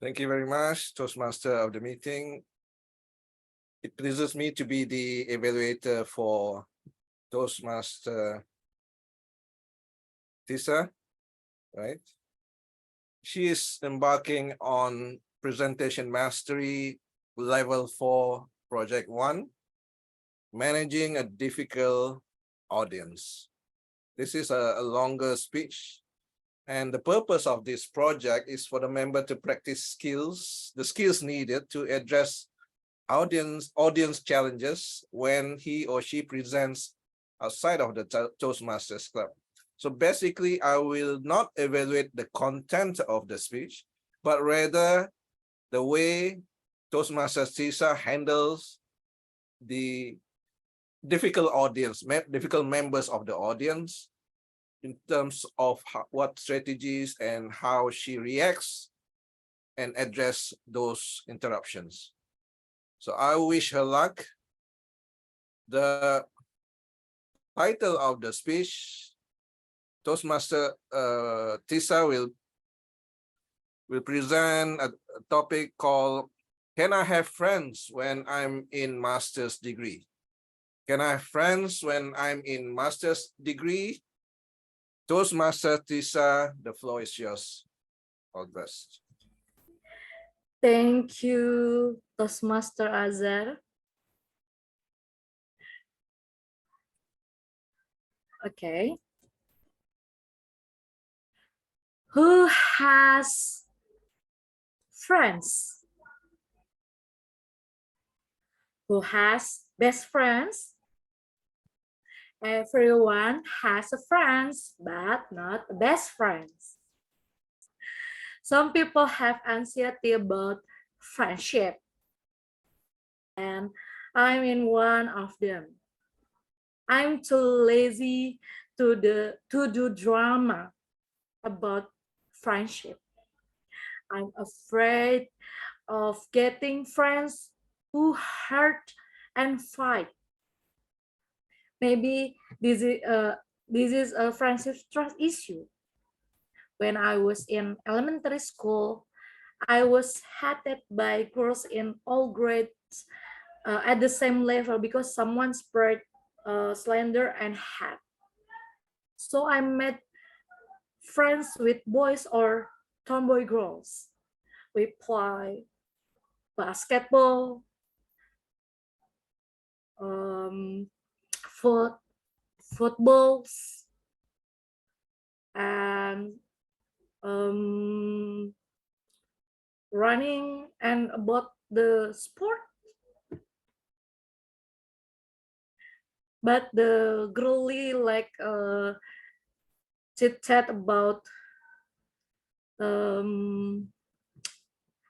Thank you very much, Toastmaster of the meeting. It pleases me to be the evaluator for Toastmaster Tisa, right? She is embarking on Presentation Mastery Level 4, Project 1, Managing a Difficult Audience. This is a longer speech, and the purpose of this project is for the member to practice the skills needed to address audience challenges when he or she presents outside of the Toastmasters Club. So basically, I will not evaluate the content of the speech, but rather the way Toastmasters Tisa handles the difficult members of the audience in terms of what strategies and how she reacts and address those interruptions. So I wish her luck. The title of the speech, Toastmaster Tisa will present a topic called, Can I have friends when I'm in master's degree? Can I have friends when I'm in master's degree? Toastmaster Tisa, the floor is yours. All the best. Thank you, Toastmaster Azhar. Okay. Who has friends? Who has best friends? Everyone has a friends, but not best friends. Some people have anxiety about friendship, and I'm in one of them. I'm too lazy to do drama about friendship. I'm afraid of getting friends who hurt and fight. Maybe this is a friendship trust issue. When I was in elementary school, I was hated by girls in all grades at the same level because someone spread slander and hat. So I made friends with boys or tomboy girls. We play basketball, um, foot, footballs, and running and about the sport. But the girly like chit chat about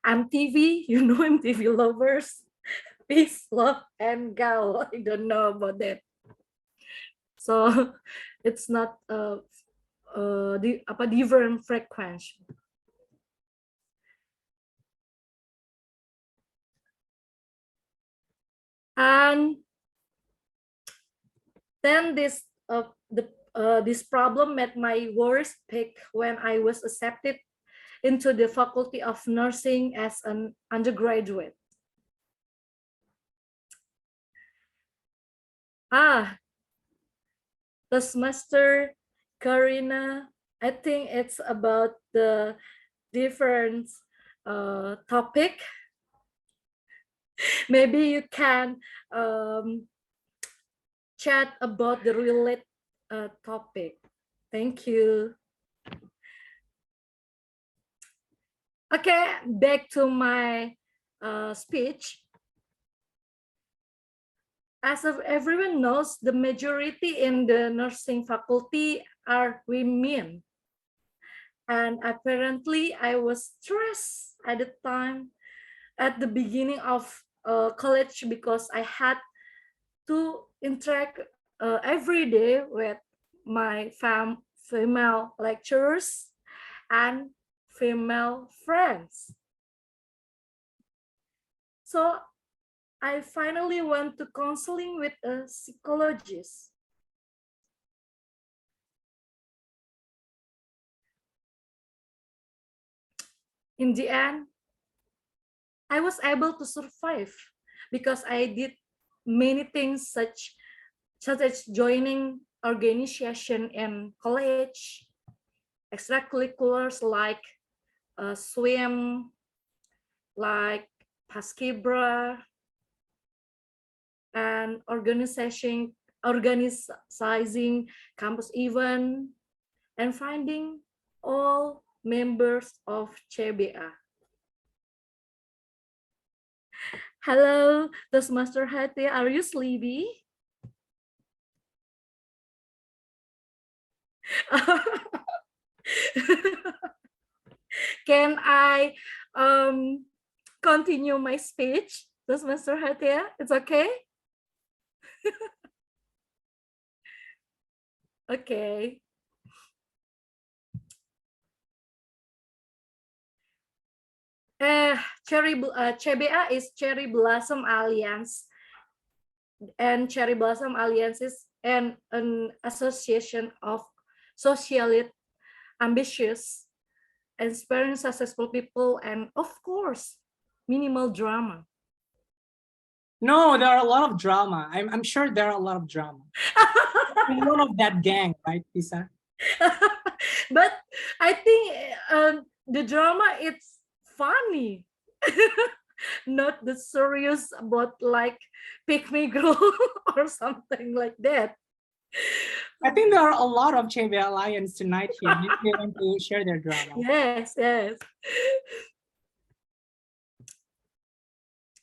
MTV, you know, MTV lovers, peace, love, and gal. I don't know about that. So it's not different frequency. And then this problem met my worst peak when I was accepted into the faculty of nursing as an undergraduate. The semester, Karina, I think it's about the different topic. Maybe you can chat about the related topic. Thank you. Okay, back to my speech. As of everyone knows, the majority in the nursing faculty are women. And apparently I was stressed at the time, at the beginning of college, because I had to interact every day with my female lecturers and female friends. So I finally went to counseling with a psychologist. In the end, I was able to survive because I did many things such as joining organization in college, extracurriculars like swim, like Paskibra, and organizing campus event, and finding all members of CBA. Hello, Toastmaster Hati, are you sleepy? Can I continue my speech, Toastmaster Hati? It's okay? Okay. CBA is Cherry Blossom Alliance, and Cherry Blossom Alliance is an association of socially ambitious, inspiring, successful people, and of course, minimal drama. No, there are a lot of drama. I'm sure there are a lot of drama. I'm one of that gang, right, Pisa? But I think the drama it's funny. Not the serious about like pick me girl or something like that. I think there are a lot of Chamber Alliance tonight here. Maybe they want to share their drama. Yes, yes.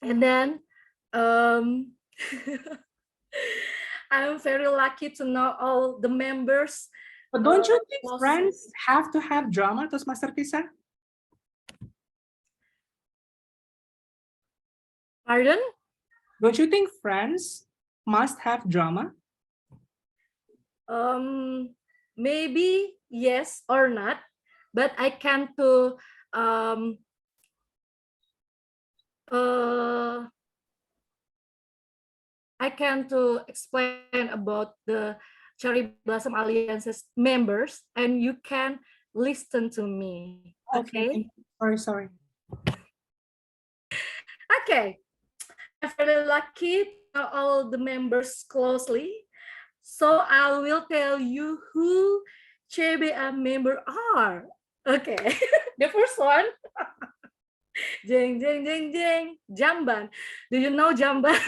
And then I'm very lucky to know all the members. But don't you think friends have to have drama, Toastmaster Pisa? Pardon? Don't you think friends must have drama? Maybe yes or not, but I can't to uh, I can to explain about the Cherry Blossom Alliance's members, and you can listen to me. Okay, Okay. sorry. Okay. I'm very lucky to know all the members closely. So I will tell you who CBA member are. Okay. The first one, jeng jeng jeng jeng, Jamban. Do you know Jamban?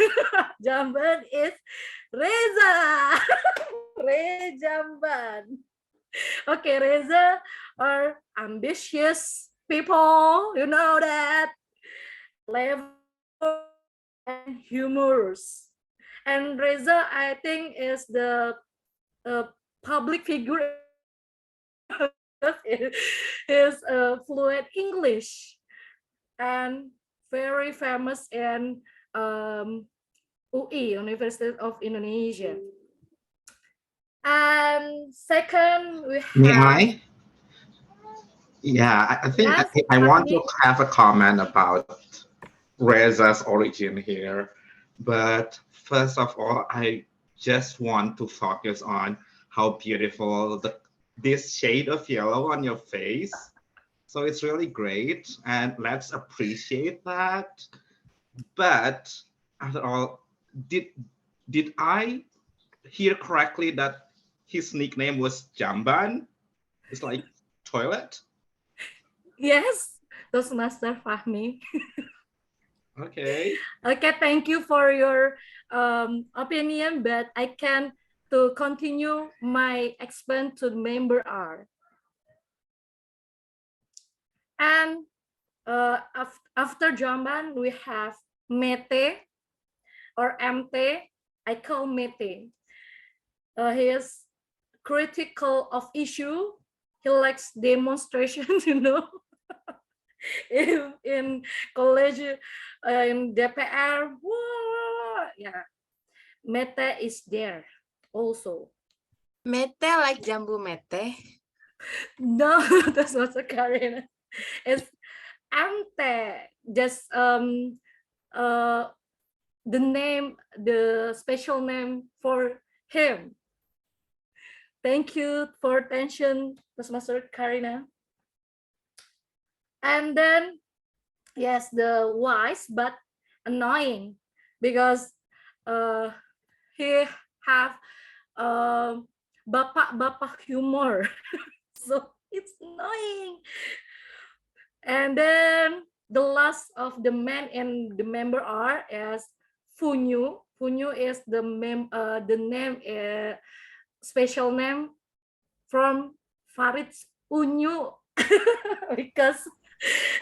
Jamban is Reza. Jamban. Okay, Reza are ambitious people. You know that. Clever and humorous. And Reza, I think, is the public figure in Indonesia because it is fluent English and very famous in UI, University of Indonesia. And second, we May have I? Yeah, I think yes, I want to Fahmi. have a comment about Reza's origin here. But first of all, I just want to focus on how beautiful this shade of yellow on your face. So it's really great, and let's appreciate that. But after all, did I hear correctly that his nickname was Jamban? It's like toilet. Yes, Toastmaster Fahmi. Okay. Okay, thank you for your opinion, but I can to continue my explain to the member R. And after Jamban, we have Mete or MT. I call Mete. He is critical of issue. He likes demonstrations, you know, in college, in DPR. Yeah, Mete is there also. Mete like jambu mete. No, that's not a Karen. It's Ante. Just the name, the special name for him. Thank you for attention, Master Karina. And then, yes, the wise but annoying because he have bapak humor, so it's annoying. And then the last of the men and the member are as Funyu. Funyu is the name, special name from Farid's Unyu because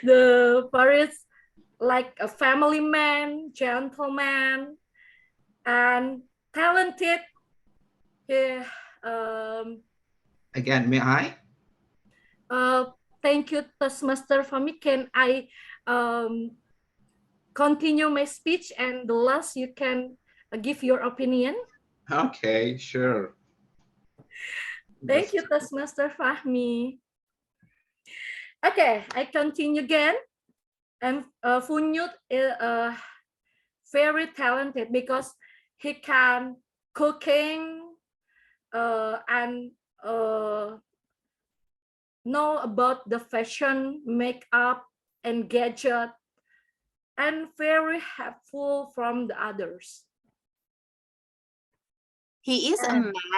the Farid's like a family man, gentleman, and talented. He, Again, may I? thank you, Toastmaster Fami. Can I continue my speech, and the last you can give your opinion? Okay, sure. Thank you, Toastmaster Fahmi. Okay, I continue again. And Funyut is very talented because he can cooking and know about the fashion, makeup, and gadget, and very helpful from the others. He is a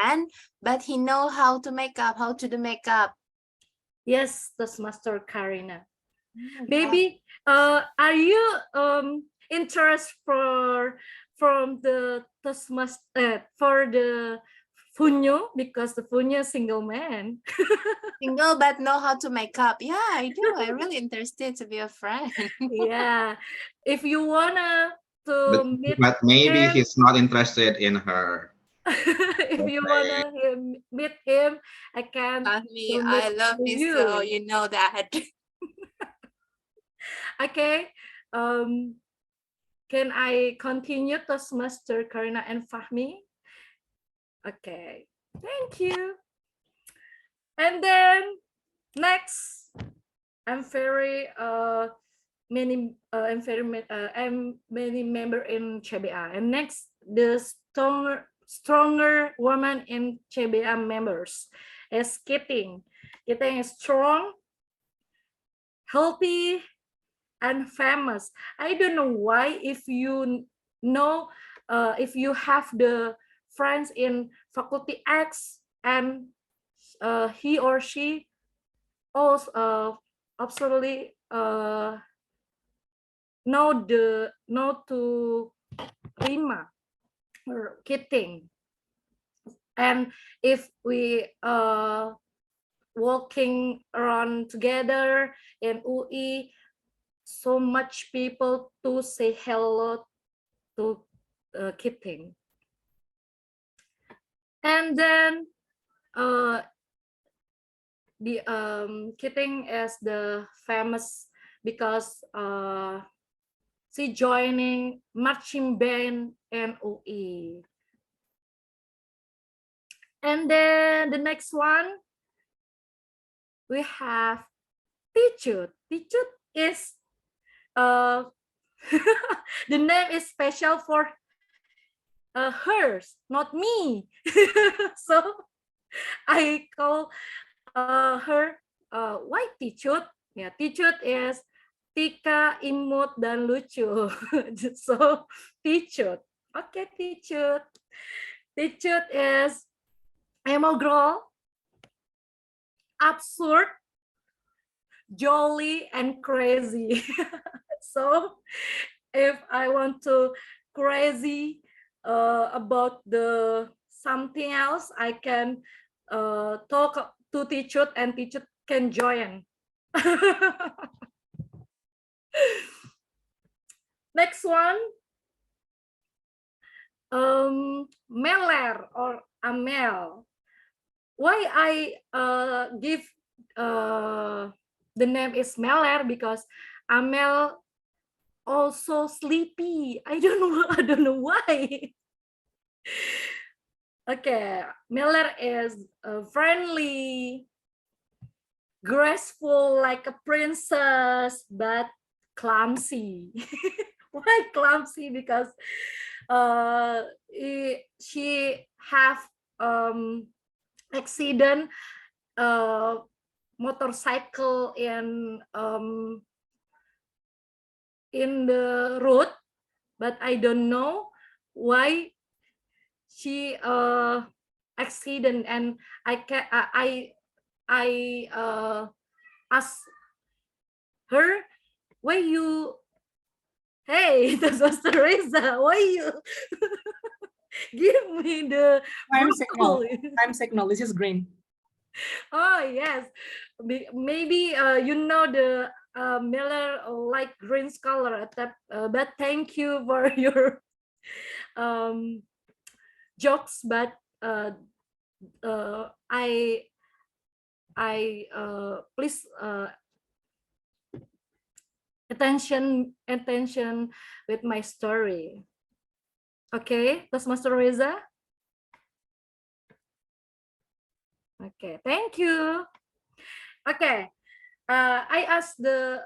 man, but he know how to make up, how to do makeup. Yes, Toastmaster Karina. Maybe are you interested from the Toastmaster for the Funyo because the Funyo is single man. Single but know how to make up. Yeah, I do. I'm really interested to be a friend. Yeah, if you wanna to meet But maybe him, he's not interested in her. if you wanna meet him, I can Me, to meet I love to this you. show. You know that. Okay. can I continue, Toastmaster Karina and Fahmi? Okay, thank you. And then next, I'm very many member in CBA. And next, the stronger woman in CBA members is Kiting. Kiting is strong, healthy, and famous. I don't know why. If you know, if you have the friends in faculty X and he or she also absolutely know to Rima or Kiting. And if we walking around together in UI, so much people to say hello to Kiting. And then the Kiting is the famous because she joining marching band in UI. And then the next one, we have Tichut. Tichut is the name is special for hers, not me. So I call her White Tichut. Yeah, Tichut is Tika, imut, dan lucu. So Tichut. Okay, Tichut. Tichut is emo girl, absurd, jolly, and crazy. So if I want to crazy about the something else, I can talk to Tichut and Tichut can join. Next one, Meler or Amel. Why I give the name is Meler, because Amel also sleepy. I don't know. I don't know why. Okay, Meler is friendly, graceful like a princess, but clumsy. Why clumsy? Because she have accident motorcycle in the road, but I don't know why she accident, and I ask her, why you, hey, this was Teresa, why you give me the Time signal. broccoli? Time signal. This is green. Oh yes, maybe you know the Miller like green color, but thank you for your jokes, but I please attention with my story. Okay, that's Master Reza. Okay, thank you. Okay, I asked the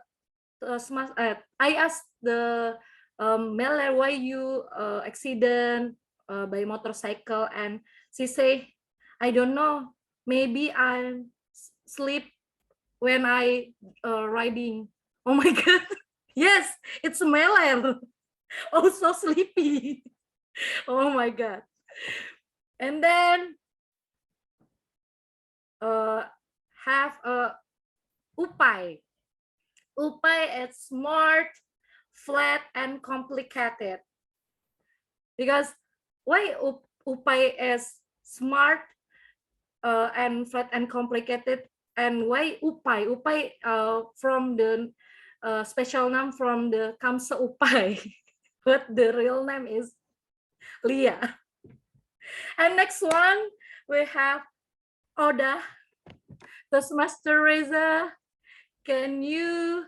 Miller, why you accident by motorcycle, and she say, I don't know, maybe I sleep when I riding. Oh my god, yes, it's Miller, also sleepy. Oh my god. And then have a Upay. Upay is smart, flat, and complicated. Because why Upay is smart and flat and complicated, and why Upay? Upay from the special name from the Kamsa Upay, but the real name is Leah. And next one we have Oda. Toastmaster Reza, can you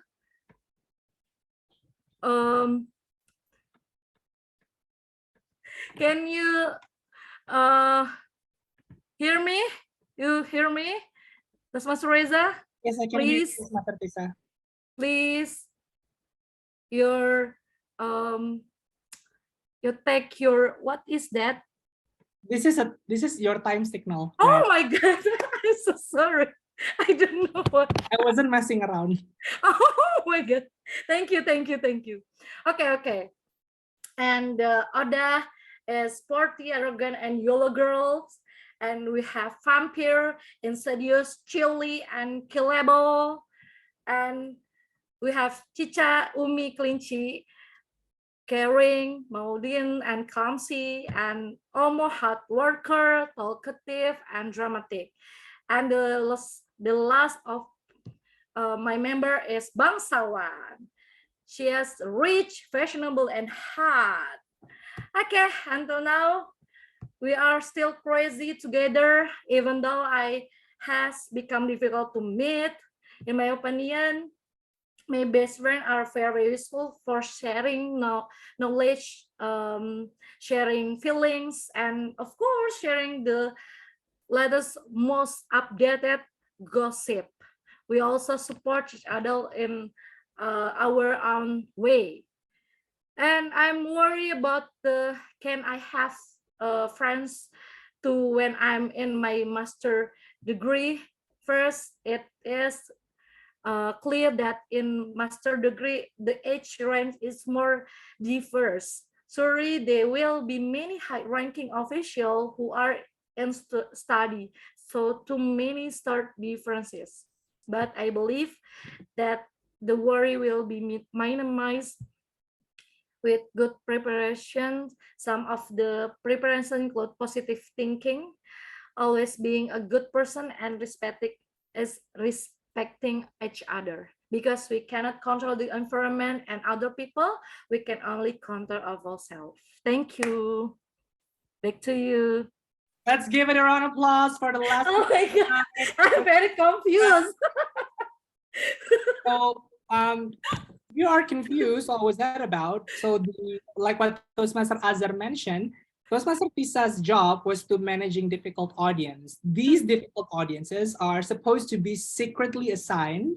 Can you hear me? You hear me? Toastmaster Reza, Yes, I can hear you, please, Toastmaster Tisa. please, your you take your, what is that? This is your time signal. Oh Right? my God, I'm so sorry. I don't know what. I wasn't messing around. Oh my God. Thank you, thank you, thank you. Okay, okay. And Oda is sporty, arrogant, and YOLO girls. And we have Vampire, Insidious, Chili, and Killable. And we have Chicha, Umi, Clincy, caring, Maudine, and clumsy, and almost hard worker, talkative, and dramatic. And the last of my member is Bangsawan. She is rich, fashionable, and hot. Okay, until now, we are still crazy together, even though I has become difficult to meet. In my opinion, my best friends are very useful for sharing knowledge, sharing feelings, and of course, sharing the latest, most updated gossip. We also support each other in our own way. And I'm worried about the can I have friends to when I'm in my master degree. First, it is clear that in master degree the age range is more diverse. Sorry, there will be many high-ranking officials who are in study, so too many start differences. But I believe that the worry will be minimized with good preparation. Some of the preparation include positive thinking, always being a good person, and respecting each other. Because we cannot control the environment and other people, we can only control ourselves. Thank you. Back to you. Let's give it a round of applause for the last. Oh my God, I'm very confused. So you are confused. What was that about? So like what Toastmaster Azhar mentioned, Toastmaster Pisa's job was to managing difficult audience. These difficult audiences are supposed to be secretly assigned,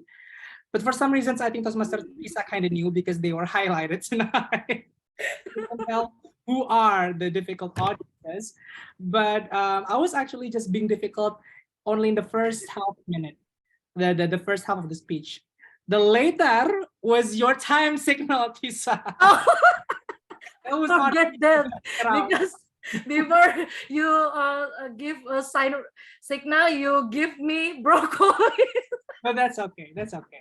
but for some reasons, I think Toastmaster Pisa kind of knew because they were highlighted tonight. You can tell who are the difficult audiences, but I was actually just being difficult only in the first half minute, the first half of the speech. The later was your time signal, Tisa. Oh, That was not forget that around. because before you give a sign signal, you give me broccoli. But that's okay. That's okay.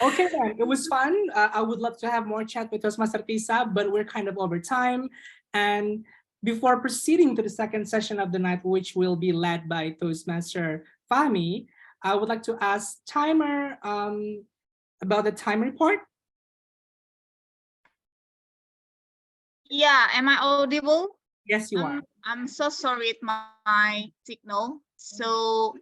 Okay then, it was fun. I would love to have more chat with Toastmaster Tisa, but we're kind of over time. And before proceeding to the second session of the night, which will be led by Toastmaster Fahmi, I would like to ask Timer about the time report. Yeah, am I audible? Yes, you are. I'm so sorry with my signal. So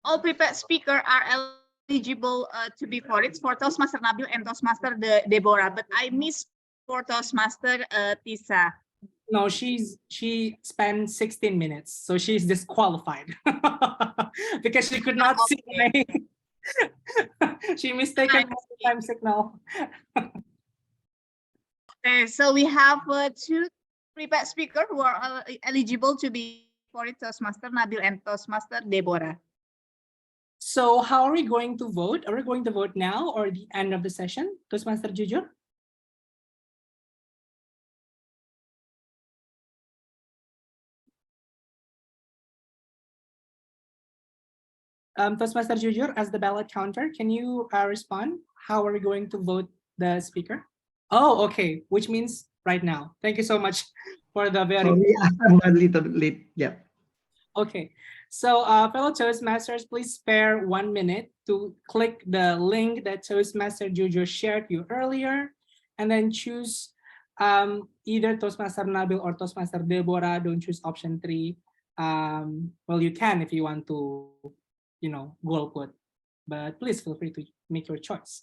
all prepared speakers are eligible to be voted for Toastmaster Nabil and Toastmaster Deborah, but I miss for Toastmaster Tisa. No, she spent 16 minutes, so she's disqualified because she could not see the name. She mistaken the time signal. Okay, so we have two prepared speakers who are eligible to be for it, Toastmaster Nabil and Toastmaster Deborah. So how are we going to vote? Are we going to vote now or the end of the session? Toastmaster Jujur? Toastmaster Jujur, as the ballot counter, can you respond? How are we going to vote the speaker? Oh, okay, which means right now. Thank you so much for the very... Sorry, I'm a little bit late. Yeah. Okay, so fellow Toastmasters, please spare 1 minute to click the link that Toastmaster Jujur shared you earlier, and then choose either Toastmaster Nabil or Toastmaster Deborah. Don't choose option 3. Well, you can if you want to, golput, but please feel free to make your choice.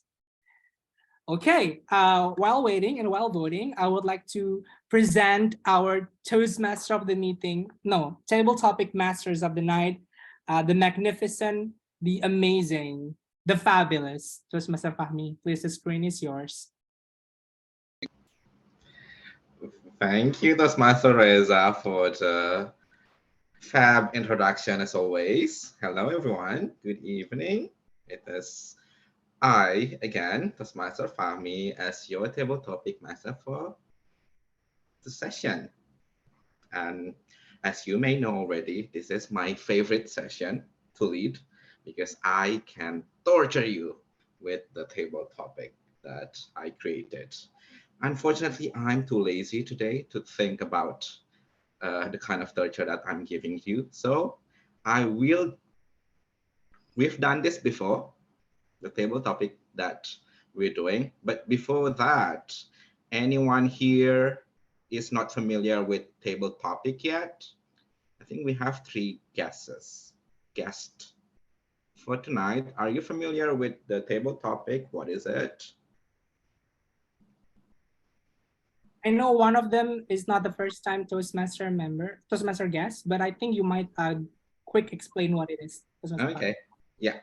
Okay, while waiting and while voting, I would like to present our Toastmaster of the meeting, no, table topic masters of the night, the magnificent, the amazing, the fabulous. Toastmaster Fahmi, please, the screen is yours. Thank you, Toastmaster Reza, for the fab introduction as always. Hello, everyone. Good evening. It is I, again, Toastmaster Fahmi, as your table topic master for the session. And as you may know already, this is my favorite session to lead because I can torture you with the table topic that I created. Unfortunately, I'm too lazy today to think about the kind of torture that I'm giving you. So we've done this before, the table topic that we're doing. But before that, anyone here is not familiar with table topic yet? I think we have three guests for tonight. Are you familiar with the table topic? What is it? I know one of them is not the first time Toastmaster guest, but I think you might quick explain what it is. Okay, yeah.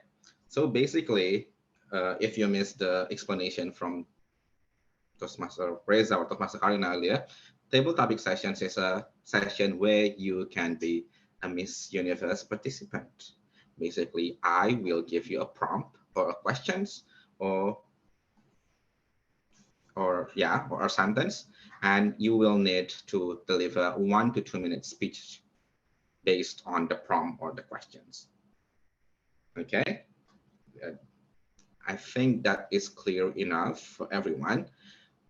So basically, if you missed the explanation from Toastmaster Reza or Toastmaster Karina earlier, table topic sessions is a session where you can be a Miss Universe participant. Basically, I will give you a prompt or a questions or a sentence, and you will need to deliver 1 to 2 minute speech based on the prompt or the questions. Okay, I think that is clear enough for everyone.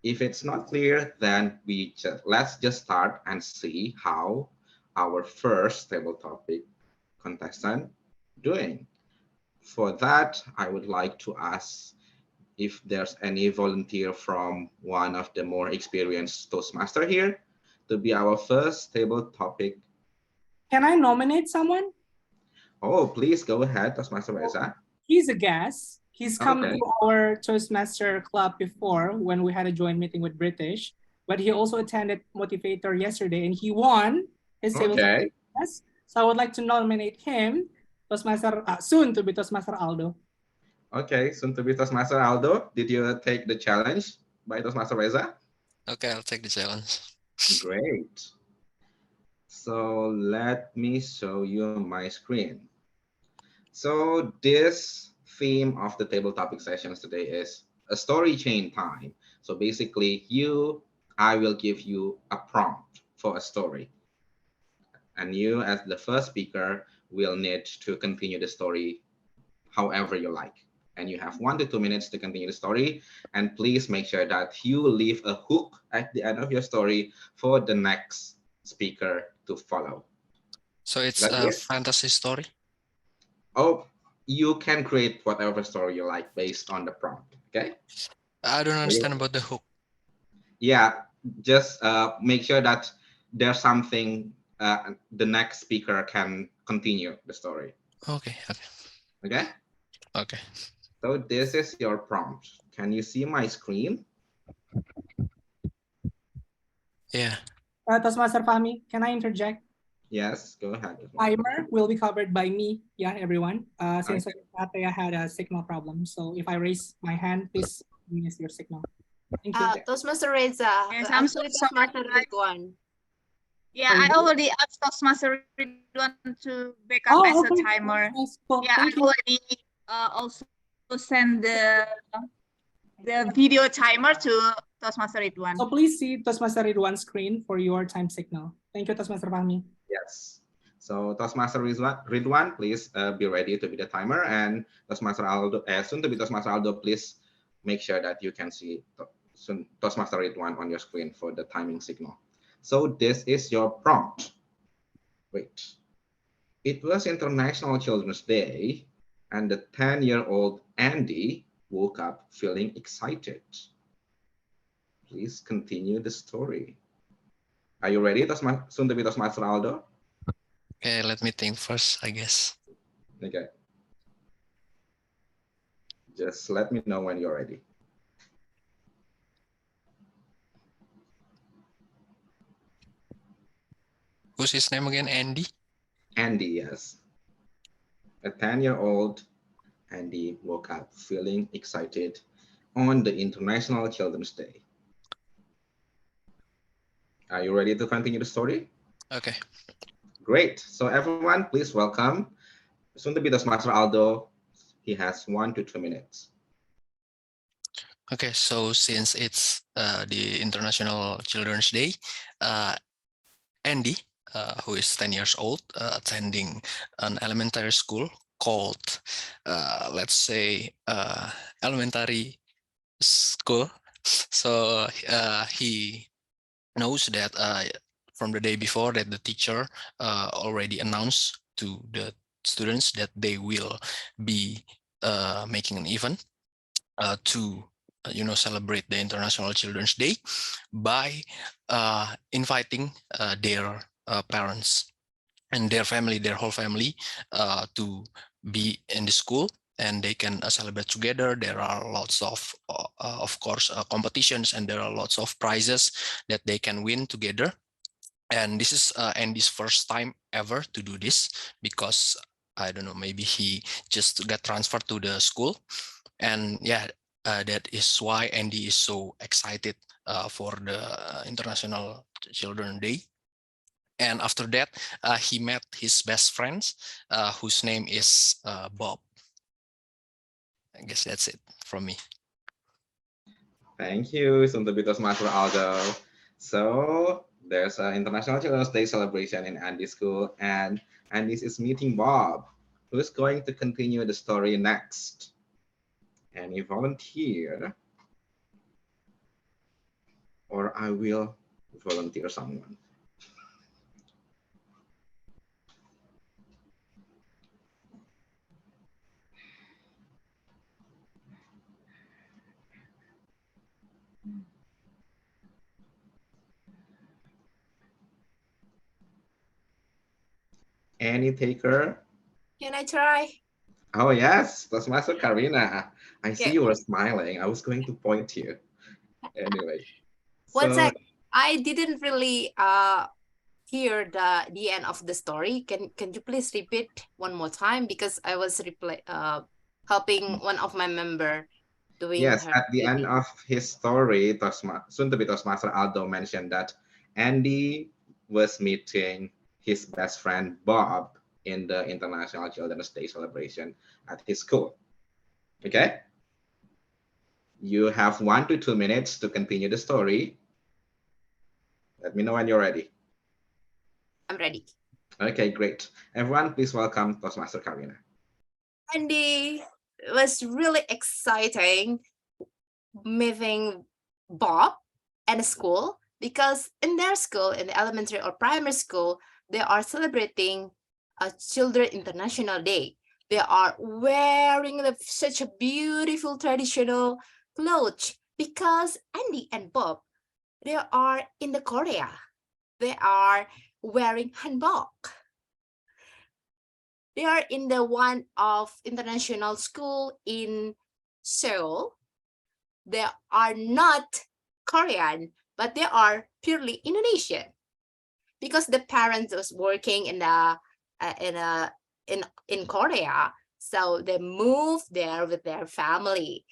If it's not clear, then let's just start and see how our first table topic contestant doing. For that, I would like to ask if there's any volunteer from one of the more experienced Toastmaster here to be our first table topic. Can I nominate someone? Oh, please go ahead, Toastmaster Reza. He's a guest. He's come Okay. to our Toastmaster club before when we had a joint meeting with British, but he also attended Motivator yesterday and he won his table Okay. topic. So I would like to nominate him, Toastmaster, soon to be Toastmaster Aldo. Okay, soon to be Toastmaster Aldo. Did you take the challenge by Toastmaster Reza? Okay, I'll take the challenge. Great. So let me show you my screen. So this theme of the table topic sessions today is a story chain time. So basically I will give you a prompt for a story. And you as the first speaker will need to continue the story however you like. And you have 1 to 2 minutes to continue the story. And please make sure that you leave a hook at the end of your story for the next speaker to follow. So it's a fantasy story? Oh, you can create whatever story you like based on the prompt, okay? I don't understand about the hook. Yeah, just make sure that there's something the next speaker can continue the story. Okay. Okay? Okay. So this is your prompt. Can you see my screen? Yeah. Toastmaster Fahmi, can I interject? Yes, go ahead. Timer will be covered by me, everyone. Since I had a signal problem. So if I raise my hand, please miss your signal. Thank you. Toastmaster Reza, Yes, I'm so sorry. Toastmaster Ridwan. Yeah, I already asked Toastmaster Ridwan to backup as a timer. Yeah, I already also send the video timer to Toastmaster Ridwan. So please see Toastmaster Ridwan's screen for your time signal. Thank you, Toastmaster Fahmi. Yes. So Toastmaster Ridwan, please be ready to be the timer, and Toastmaster Aldo, soon to be Toastmaster Aldo, please make sure that you can see Toastmaster Ridwan on your screen for the timing signal. So this is your prompt. Wait. It was International Children's Day, and the 10-year-old Andy woke up feeling excited. Please continue the story. Are you ready, soon to be Toastmaster Aldo? Okay, let me think first, I guess. Okay. Just let me know when you're ready. Who's his name again? Andy? Andy, yes. A 10-year-old Andy woke up feeling excited on the International Children's Day. Are you ready to continue the story? Okay. Great. So everyone, please welcome soon to be the Master Aldo. He has 1 to 2 minutes. Okay, so since it's the International Children's Day, Andy, who is 10 years old, attending an elementary school called, let's say, elementary school. So he knows that from the day before that the teacher already announced to the students that they will be making an event to celebrate the International Children's Day by inviting their parents and their family, their whole family, to be in the school, and they can celebrate together. There are lots of course, competitions, and there are lots of prizes that they can win together. And this is Andy's first time ever to do this, because I don't know, maybe he just got transferred to the school. And yeah, that is why Andy is so excited for the International Children's Day. And after that, he met his best friends, whose name is Bob. I guess that's it from me. Thank you, soon to be the Master Aldo. So there's an International Children's Day celebration in Andy's school, and Andy is meeting Bob, who's going to continue the story next. Any volunteer? Or I will volunteer someone. Any taker? Can I try? Oh yes, Toastmaster Karina. I see Yeah. you were smiling. I was going to point to you. Anyway. One So sec. I didn't really hear the end of the story. Can you please repeat one more time, because I was helping one of my member doing yes, her at the end duty. of his story, soon to be Toastmaster Aldo mentioned that Andy was meeting his best friend Bob in the International Children's Day celebration at his school. Okay? You have 1 to 2 minutes to continue the story. Let me know when you're ready. I'm ready. Okay, great. Everyone, please welcome Toastmaster Karina. Andy was really exciting meeting Bob at school, because in their school, in the elementary or primary school, they are celebrating a Children International Day. They are wearing such a beautiful traditional clothes, because Andy and Bob, they are in the Korea. They are wearing hanbok. They are in the one of international school in Seoul. They are not Korean, but they are purely Indonesian, because the parents was working in in Korea, so they moved there with their family.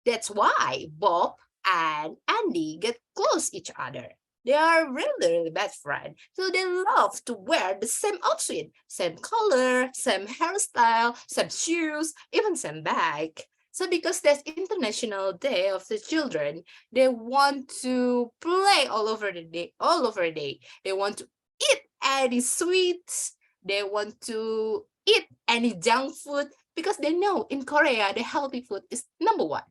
That's why Bob and Andy get close each other. They are really best friends. So they love to wear the same outfit, same color, same hairstyle, same shoes, even same bag. So because that's International Day of the Children, they want to play all over the day, all over the day. They want to eat any sweets. They want to eat any junk food, because they know in Korea, the healthy food is number one.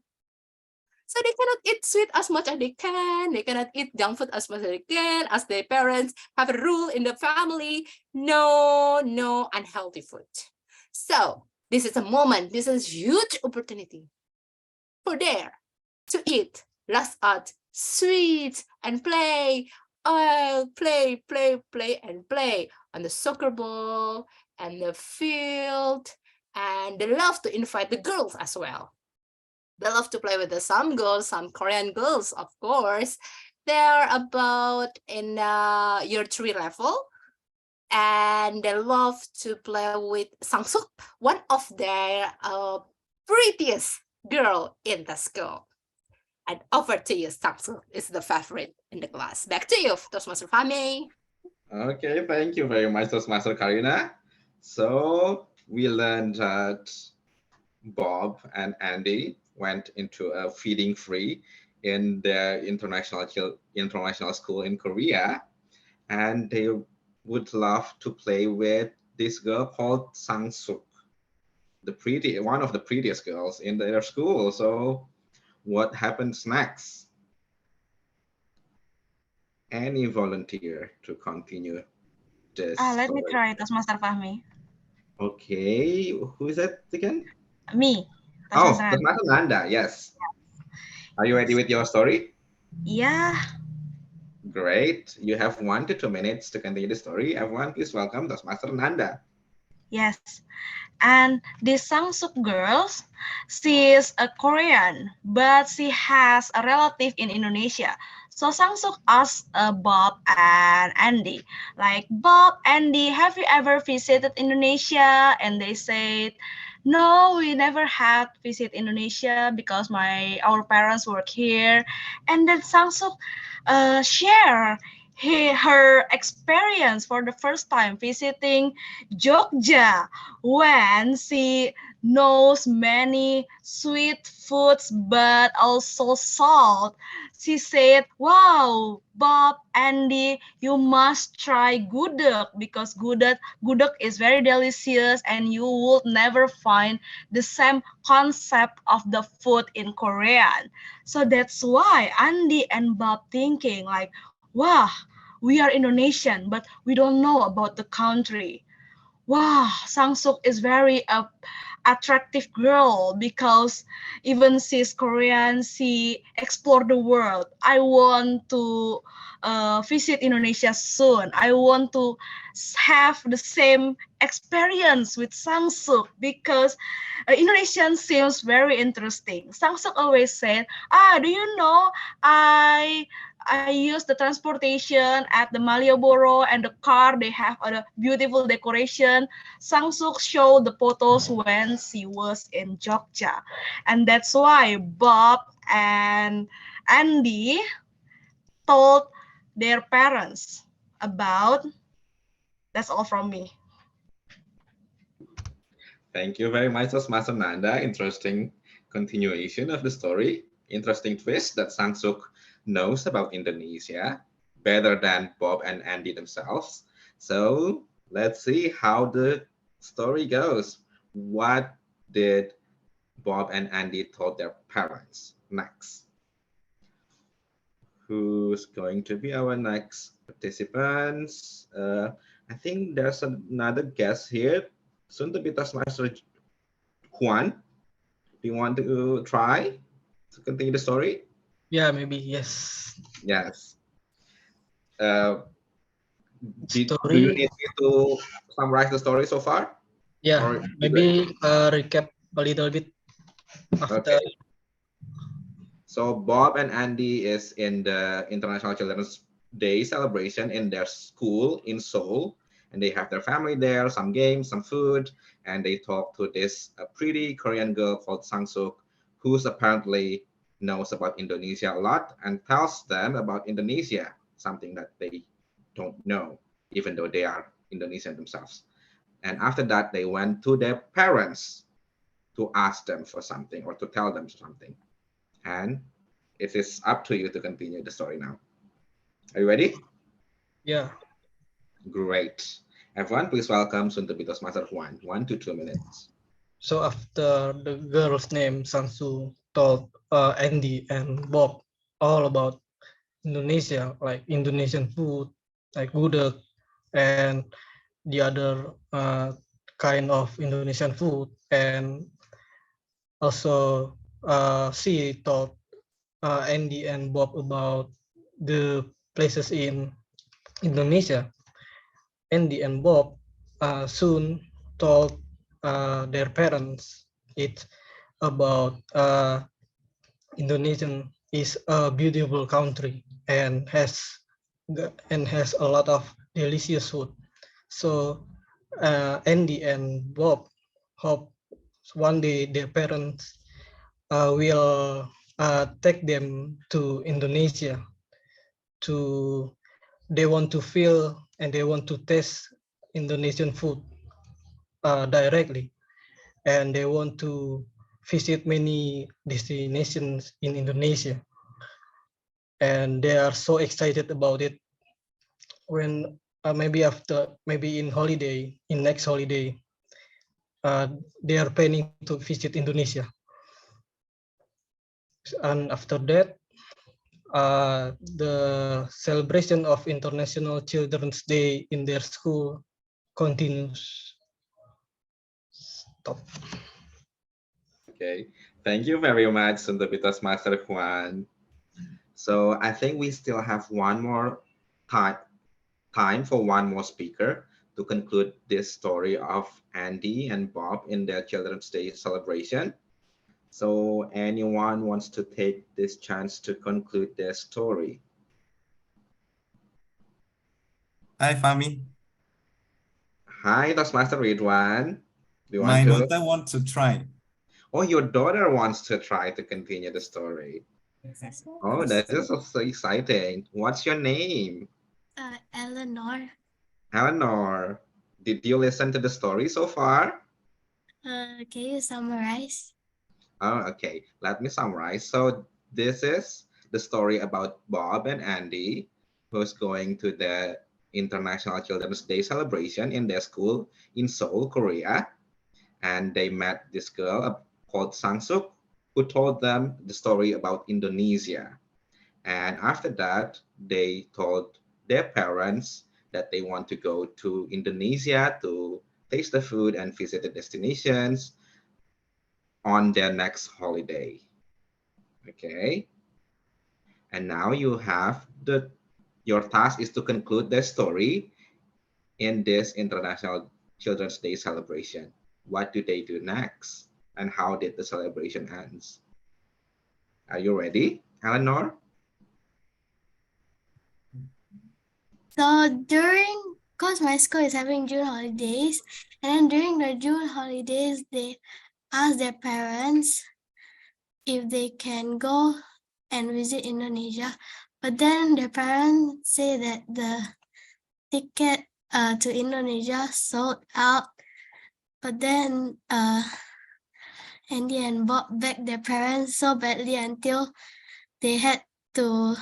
So they cannot eat sweet as much as they can. They cannot eat junk food as much as they can, as their parents have a rule in the family. No unhealthy food. So this is a moment, this is huge opportunity for there to eat lots of sweets and play. Play and play on the soccer ball and the field. And they love to invite the girls as well. They love to play with some girls, some Korean girls, of course. They're about in year 3 level. and they love to play with Sang-suk, one of their prettiest girl in the school. And over to you, Sang-suk is the favorite in the class. Back to you, Toastmaster Fahmi. Okay, thank you very much, Toastmaster Karina. So we learned that Bob and Andy went into a feeding free in their international school in Korea, and they would love to play with this girl called Sang-suk, one of the prettiest girls in their school. So what happens next? Any volunteer to continue this Let me story? try, Toastmaster Fahmi. Okay, who is that again? Me. Oh, Toastmaster. Toastmaster Nanda, yes. Are you ready with your story? Yeah. Great. You have 1 to 2 minutes to continue the story. Everyone, please welcome Toastmaster Nanda. Yes. And this Sang-suk girl, she is a Korean, but she has a relative in Indonesia. So Sang-suk asked Bob and Andy, like, Bob, Andy, have you ever visited Indonesia? And they said, no, we never had visit Indonesia because our parents work here. And then Sang-suk share her experience for the first time visiting Jogja when she knows many sweet foods but also salt. She said, wow, Bob, Andy, you must try gudeg because gudeg is very delicious and you would never find the same concept of the food in Korean. So that's why Andy and Bob thinking like, wow, we are Indonesian, but we don't know about the country. Wow, Sang-suk is very attractive girl because even she's Korean, she explore the world. I want to visit Indonesia soon. I want to have the same experience with Sang-suk because Indonesian seems very interesting. Sang-suk always said, do you know I use the transportation at the Malioboro and the car. They have a beautiful decoration. Sang-suk showed the photos when she was in Jogja. And that's why Bob and Andy told their parents about. That's all from me. Thank you very much, Toastmaster Nanda. Interesting continuation of the story. Interesting twist that Sang-suk knows about Indonesia better than Bob and Andy themselves. So let's see how the story goes. What did Bob and Andy told their parents next? Who's going to be our next participants? I think there's another guest here, soon to be Toastmaster Juan. Do you want to try to continue the story? Yeah, maybe yes. Yes. Do you Story. need me to summarize the story so far? Yeah, Or maybe recap a little bit after. Okay. So Bob and Andy is in the International Children's Day celebration in their school in Seoul, and they have their family there, some games, some food, and they talk to this pretty Korean girl called Sang-suk, who's apparently knows about Indonesia a lot and tells them about Indonesia, something that they don't know, even though they are Indonesian themselves. And after that, they went to their parents to ask them for something or to tell them something. And it is up to you to continue the story now. Are you ready? Yeah. Great. Everyone, please welcome soon-to-be Toastmaster Juan. 1 to 2 minutes. So after the girl's name, Sansu told Andy and Bob all about Indonesia, like Indonesian food, like gudeg, and the other kind of Indonesian food, and also she told Andy and Bob about the places in Indonesia. Andy and Bob soon told their parents it about Indonesian is a beautiful country and has a lot of delicious food. So Andy and Bob hope one day their parents will take them to Indonesia to they want to feel and they want to taste Indonesian food directly, and they want to visit many destinations in Indonesia, and they are so excited about it. When maybe in next holiday, they are planning to visit Indonesia, and after that, the celebration of International Children's Day in their school continues. Stop. Okay, thank you very much, Sundapitas Master Juan. So I think we still have one more time for one more speaker to conclude this story of Andy and Bob in their Children's Day celebration. So anyone wants to take this chance to conclude their story? Hi, Fami. Hi, Toastmaster Ridwan. Do you want My to? daughter wants to try. Oh, your daughter wants to try to continue the story. Oh, that is so exciting. What's your name? Eleanor. Eleanor. Did you listen to the story so far? Can you summarize? Oh, okay. Let me summarize. So this is the story about Bob and Andy, who's going to the International Children's Day celebration in their school in Seoul, Korea. And they met this girl called Sang-suk, who told them the story about Indonesia. And after that, they told their parents that they want to go to Indonesia to taste the food and visit the destinations on their next holiday. Okay. And now you have your task is to conclude the story in this International Children's Day celebration. What do they do next? And how did the celebration ends? Are you ready, Eleanor? So because my school is having June holidays, and then during the June holidays, they ask their parents if they can go and visit Indonesia. But then their parents say that the ticket to Indonesia sold out. But then Andy and Bob begged their parents so badly until they had to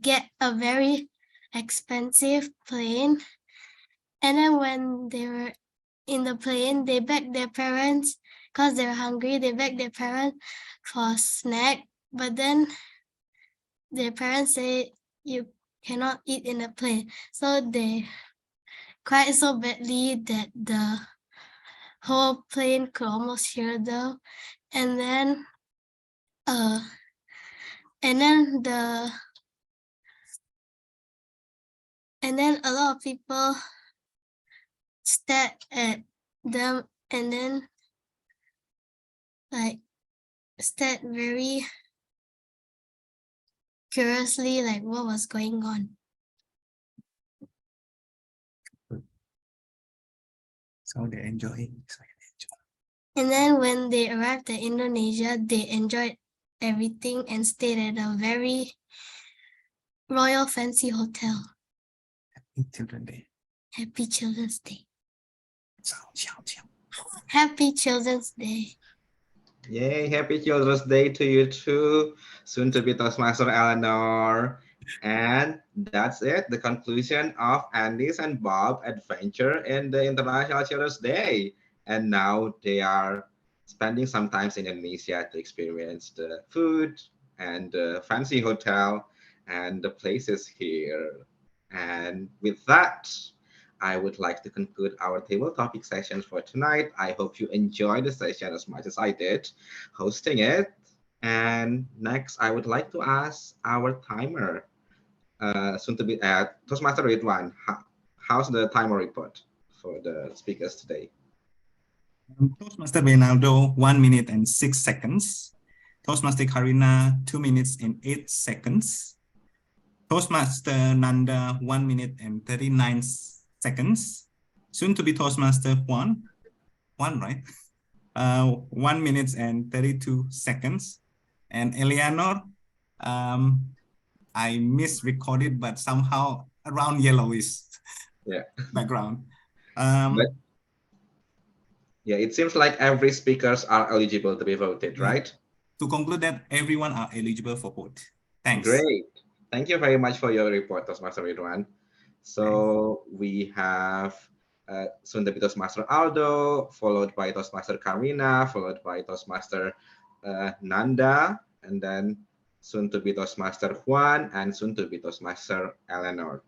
get a very expensive plane. And then when they were in the plane, they begged their parents because they were hungry. They begged their parents for a snack, but then their parents say you cannot eat in the plane. So they cried so badly that the whole plane could almost hear them. And then a lot of people stared at them and then stared very curiously like what was going on. So they enjoy. And then when they arrived at Indonesia, they enjoyed everything and stayed at a very royal fancy hotel. Happy Children's Day. Happy Children's Day. Happy Children's Day. Yay, happy Children's Day to you too, soon to be Toastmaster Eleanor. And that's it, the conclusion of Andy's and Bob adventure in the International Children's Day. And now they are spending some time in Indonesia to experience the food and the fancy hotel and the places here. And with that, I would like to conclude our table topic session for tonight. I hope you enjoyed the session as much as I did hosting it. And next, I would like to ask our timer, soon to be Toastmaster Ridwan, how's the timer report for the speakers today? Toastmaster Benaldo, 1 minute and 6 seconds. Toastmaster Karina, 2 minutes and 8 seconds. Toastmaster Nanda, 1 minute and 39 seconds. Soon to be Toastmaster Juan, right? 1 minute and 32 seconds. And Eleanor, I misrecorded, but somehow around yellowish background. But yeah, it seems like every speakers are eligible to be voted, right? To conclude that everyone are eligible for vote. Thanks. Great. Thank you very much for your report, Toastmaster Ridwan. So we have soon to be Toastmaster Aldo, followed by Toastmaster Karina, followed by Toastmaster Nanda, and then soon to be Toastmaster Juan, and soon to be Toastmaster Eleanor.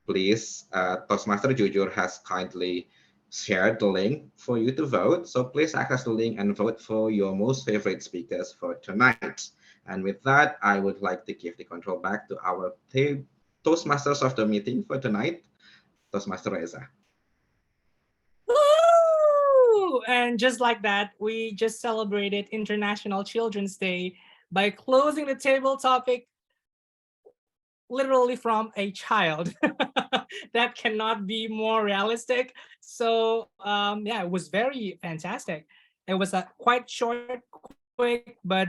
Please, Toastmaster Jujur has kindly shared the link for you to vote. So please access the link and vote for your most favorite speakers for tonight. And with that, I would like to give the control back to our Toastmasters of the meeting for tonight, Toastmaster Reza. Woo! And just like that, we just celebrated International Children's Day by closing the table topic literally from a child. That cannot be more realistic. So yeah, it was very fantastic. It was a quite short, quick, but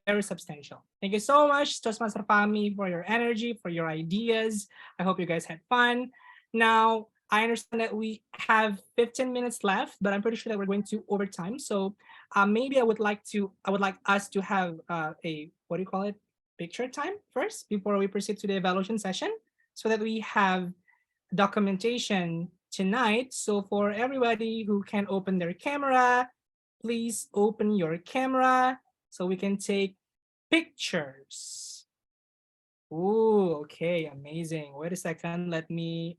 very substantial. Thank you so much, Toastmaster Fami, for your energy, for your ideas. I hope you guys had fun. Now, I understand that we have 15 minutes left, but I'm pretty sure that we're going to overtime. So maybe I would like us to have a, what do you call it? Picture time first before we proceed to the evaluation session, so that we have documentation tonight. So for everybody who can open their camera, please open your camera so we can take pictures. Ooh, okay, amazing. Wait a second, let me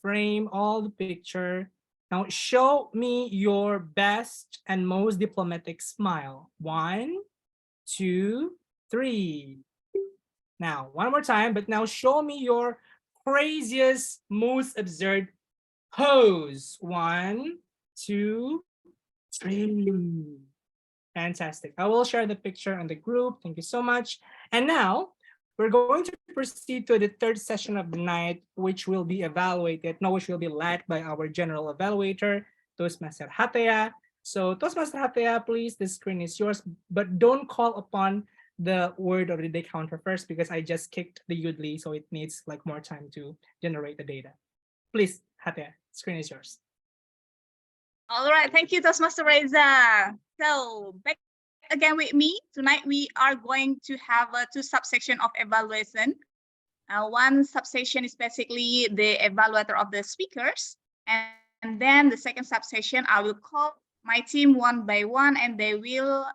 frame all the picture. Now show me your best and most diplomatic smile. 1, 2, 3. Now, one more time, but now show me your craziest, most absurd pose. 1, 2, 3. Fantastic. I will share the picture on the group. Thank you so much. And now we're going to proceed to the third session of the night, which will be evaluated, no, which will be led by our general evaluator, Toastmaster Hatea. So Toastmaster Hatea, please, the screen is yours, but don't call upon the word or the day counter first, because I just kicked the Udly, so it needs like more time to generate the data. Please, Hatea, screen is yours. All right, thank you, Toastmaster Reza. So back again with me. Tonight we are going to have two subsection of evaluation. One subsection is basically the evaluator of the speakers. And then the second subsection, I will call my team one by one and they will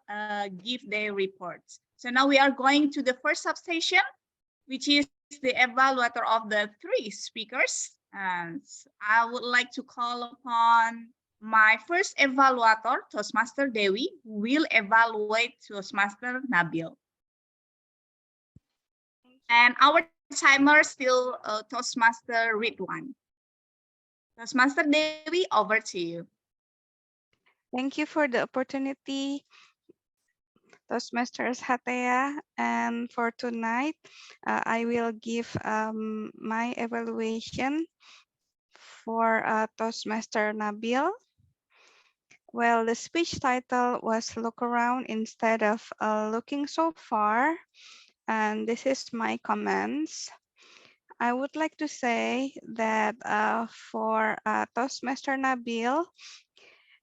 give their reports. So now we are going to the first substation, which is the evaluator of the three speakers. And I would like to call upon my first evaluator, Toastmaster Dewi, who will evaluate Toastmaster Nabil. And our timer still Toastmaster Ridwan. Toastmaster Dewi, over to you. Thank you for the opportunity, Toastmasters Hatea. And for tonight, I will give my evaluation for Toastmaster Nabil. Well, the speech title was Look Around Instead of Looking So Far. And this is my comments. I would like to say that for Toastmaster Nabil,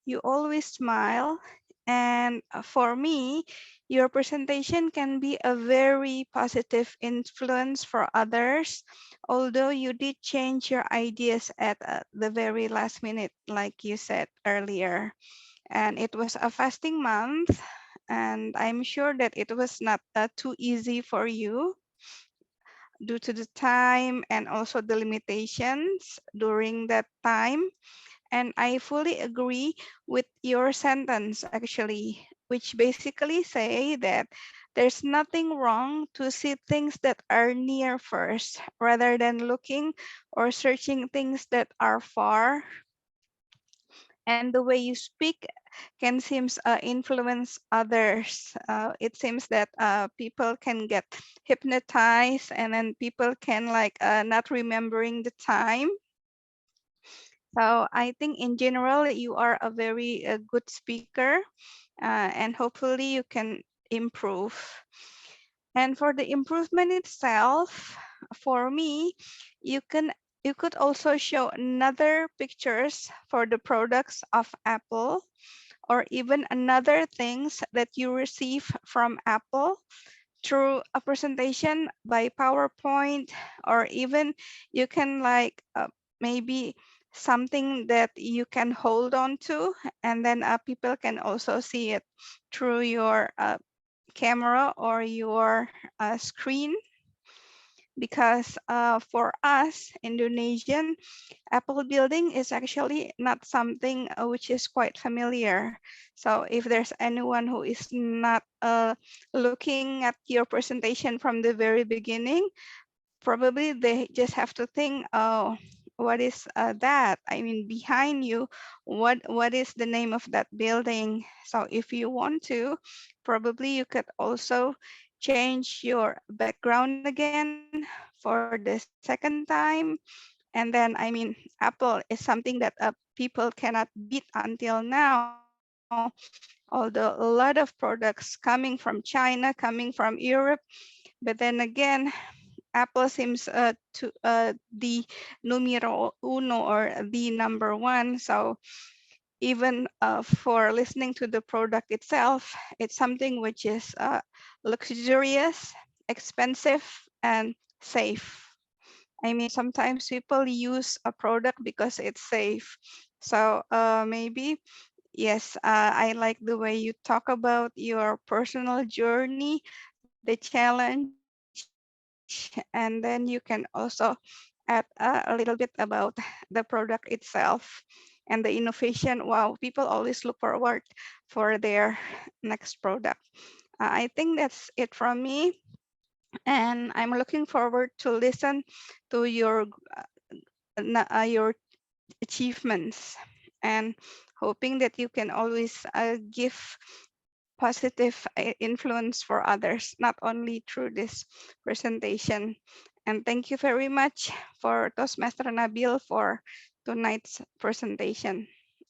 you always smile. And for me, your presentation can be a very positive influence for others, although you did change your ideas at the very last minute, like you said earlier. And it was a fasting month, and I'm sure that it was not too easy for you due to the time and also the limitations during that time. And I fully agree with your sentence, actually, which basically say that there's nothing wrong to see things that are near first, rather than looking or searching things that are far. And the way you speak can seems influence others. It seems that people can get hypnotized, and then people can like not remembering the time. So I think in general, you are a very good speaker, and hopefully you can improve. And for the improvement itself, for me, you can you could also show another pictures for the products of Apple, or even another things that you receive from Apple through a presentation by PowerPoint, or even you can like maybe something that you can hold on to, and then people can also see it through your camera or your screen. Because for us Indonesian, Apple building is actually not something which is quite familiar. So if there's anyone who is not looking at your presentation from the very beginning, probably they just have to think, oh, what is that? I mean, behind you, what is the name of that building? So if you want to, probably you could also change your background again for the second time. And then, I mean, Apple is something that people cannot beat until now. Although a lot of products coming from China, coming from Europe, but then again, Apple seems to the numero uno or the number one. So even for listening to the product itself, it's something which is luxurious, expensive, and safe. I mean, sometimes people use a product because it's safe. So maybe, yes, I like the way you talk about your personal journey, the challenge, and then you can also add a little bit about the product itself and the innovation. Wow, people always look forward for their next product. I think that's it from me. And I'm looking forward to listen to your achievements, and hoping that you can always give positive influence for others, not only through this presentation. And thank you very much for Toastmaster Nabil for tonight's presentation.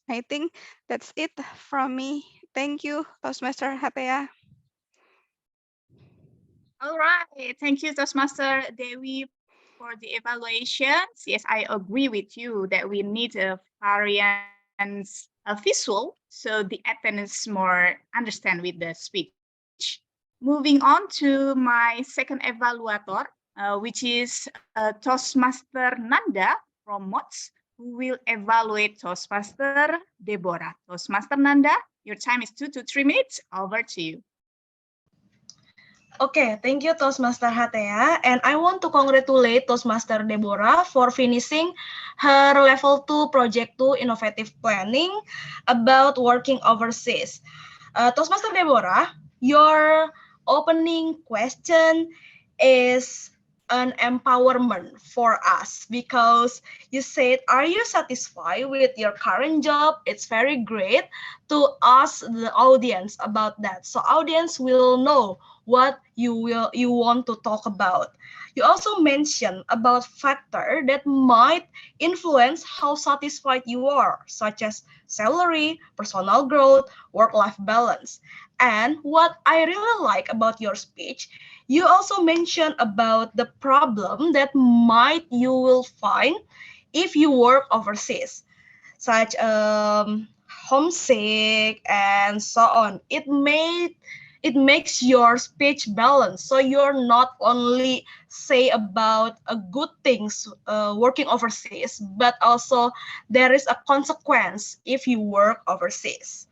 I think that's it from me. Thank you, Toastmaster Hatea. All right. Thank you, Toastmaster Dewi, for the evaluations. Yes, I agree with you that we need a variance, a visual, so the attendants more understand with the speech. Moving on to my second evaluator, which is Toastmaster Nanda from MOTS, who will evaluate Toastmaster Deborah. Toastmaster Nanda, your time is 2 to 3 minutes. Over to you. Okay, thank you Toastmaster Hatea, and I want to congratulate Toastmaster Deborah for finishing her level 2 project 2 innovative planning about working overseas. Toastmaster Deborah, your opening question is an empowerment for us because you said, are you satisfied with your current job? It's very great to ask the audience about that, so audience will know what you want to talk about. You also mentioned about factor that might influence how satisfied you are, such as salary, personal growth, work-life balance. And what I really like about your speech, you also mentioned about the problem that might you will find if you work overseas, such homesick and so on. It makes your speech balanced, so you're not only say about good things working overseas, but also there is a consequence if you work overseas.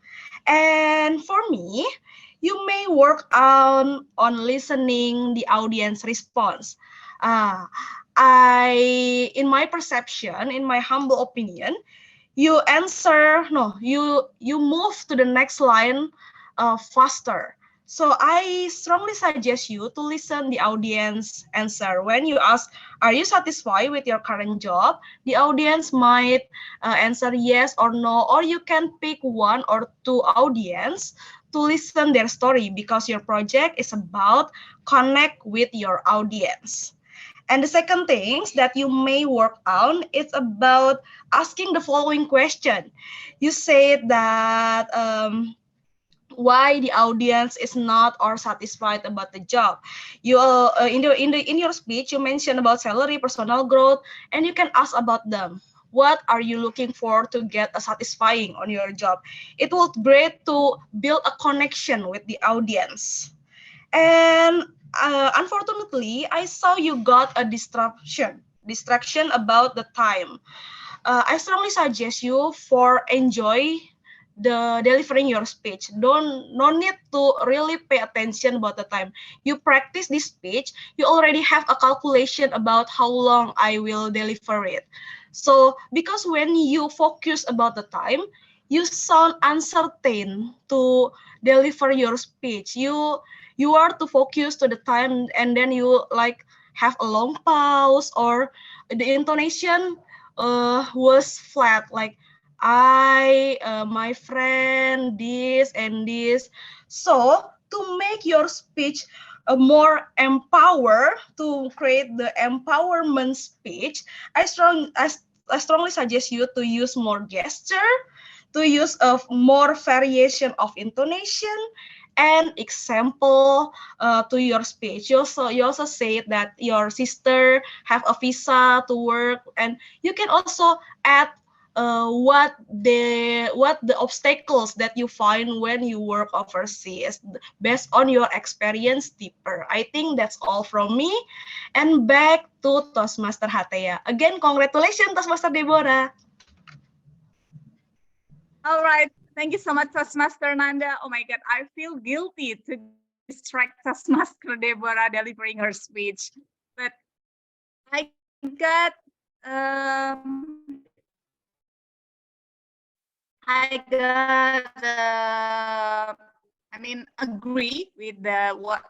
And for me, you may work on listening the audience response. uh, in my perception, in my humble opinion, you answer no you move to the next line faster. So I strongly suggest you to listen the audience answer. When you ask, are you satisfied with your current job, the audience might answer yes or no, or you can pick one or two audience to listen their story, because your project is about connect with your audience. And the second things that you may work on, it's about asking the following question. You said that why the audience is not or satisfied about the job. You in your speech you mentioned about salary, personal growth, and you can ask about them. What are you looking for to get a satisfying on your job? It will be great to build a connection with the audience. And unfortunately, I saw you got a distraction about the time. I strongly suggest you for enjoy the delivering your speech. No need to really pay attention about the time. You practice this speech, you already have a calculation about how long I will deliver it. So because when you focus about the time, you sound uncertain to deliver your speech. You are to focus to the time, and then you like have a long pause, or the intonation was flat, like my friend, this and this. So to make your speech more empower, to create the empowerment speech, I strongly suggest you to use more gesture, to use of more variation of intonation and example to your speech. You also say that your sister have a visa to work, and you can also add what the obstacles that you find when you work overseas based on your experience deeper. I think that's all from me. And back to Toastmaster Hatea. Again, congratulations Toastmaster Deborah. All right. Thank you so much, Toastmaster Nanda. Oh my God, I feel guilty to distract Toastmaster Deborah delivering her speech. But I got agree with what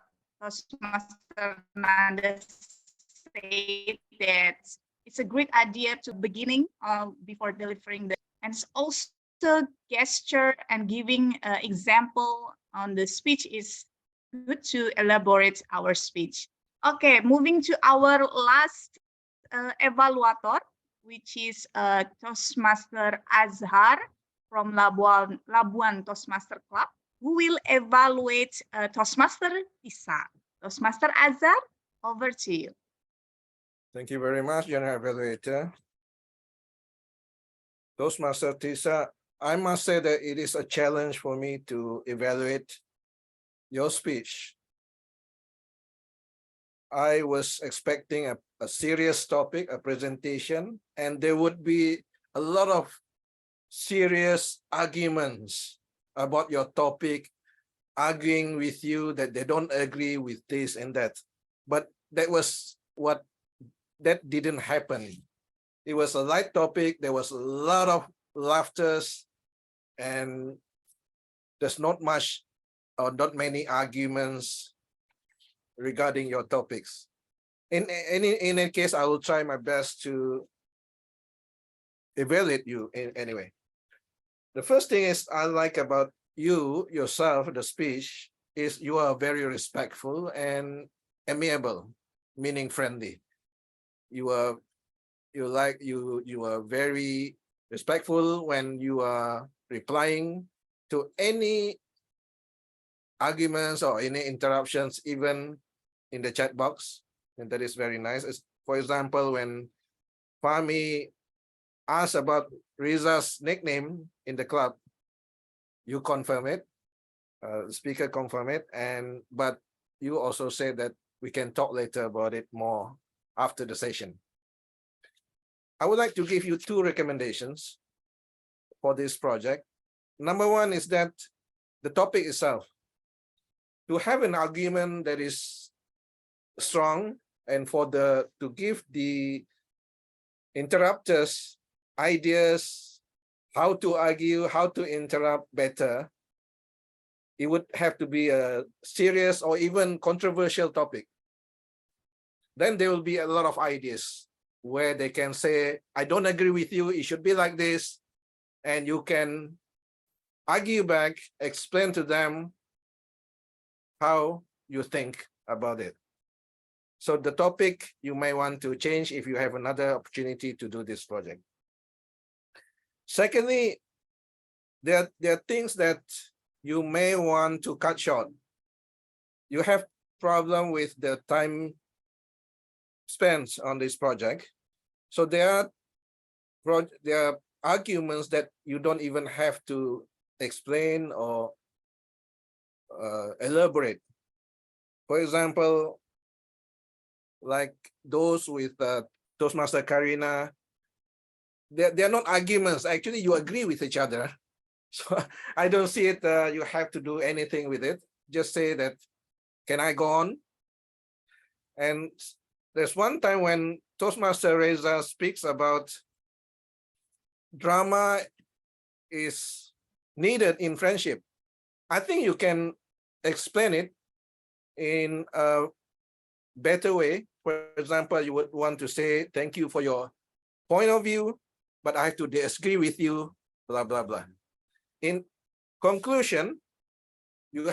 Toastmaster Nanda said, that it's a great idea to beginning before delivering and it's also gesture and giving example on the speech is good to elaborate our speech. Okay, moving to our last evaluator, which is Toastmaster Azhar from Labuan Toastmaster Club, who will evaluate Toastmaster Tisa. Toastmaster Azhar, over to you. Thank you very much, General Evaluator. Toastmaster Tisa, I must say that it is a challenge for me to evaluate your speech. I was expecting a serious topic, a presentation, and there would be a lot of serious arguments about your topic, arguing with you that they don't agree with this and that. But that didn't happen. It was a light topic. There was a lot of laughters, and there's not much or not many arguments regarding your topics. In any case, I will try my best to evaluate you anyway. The first thing is I like about yourself, the speech, is you are very respectful and amiable, meaning friendly. You are very respectful when you are replying to any arguments or any interruptions, even in the chat box, and that is very nice. For example, when Fahmi asked about Riza's nickname in the club, you confirm it, the speaker confirm it, but you also said that we can talk later about it more after the session. I would like to give you two recommendations for this project. Number one is that the topic itself, to have an argument that is strong and to give the interrupters ideas how to argue, how to interrupt better, it would have to be a serious or even controversial topic. Then there will be a lot of ideas where they can say, I don't agree with you, it should be like this. And you can argue back, explain to them how you think about it. So the topic you may want to change if you have another opportunity to do this project. Secondly, there are things that you may want to cut short. You have problem with the time spent on this project. So there are arguments that you don't even have to explain or elaborate. For example, like those with Toastmaster Karina, they're not arguments. Actually, you agree with each other. So I don't see it, you have to do anything with it. Just say that, can I go on? And there's one time when Toastmaster Reza speaks about drama is needed in friendship. I think you can explain it in a better way. For example, you would want to say, thank you for your point of view, but I have to disagree with you, blah, blah, blah. In conclusion, you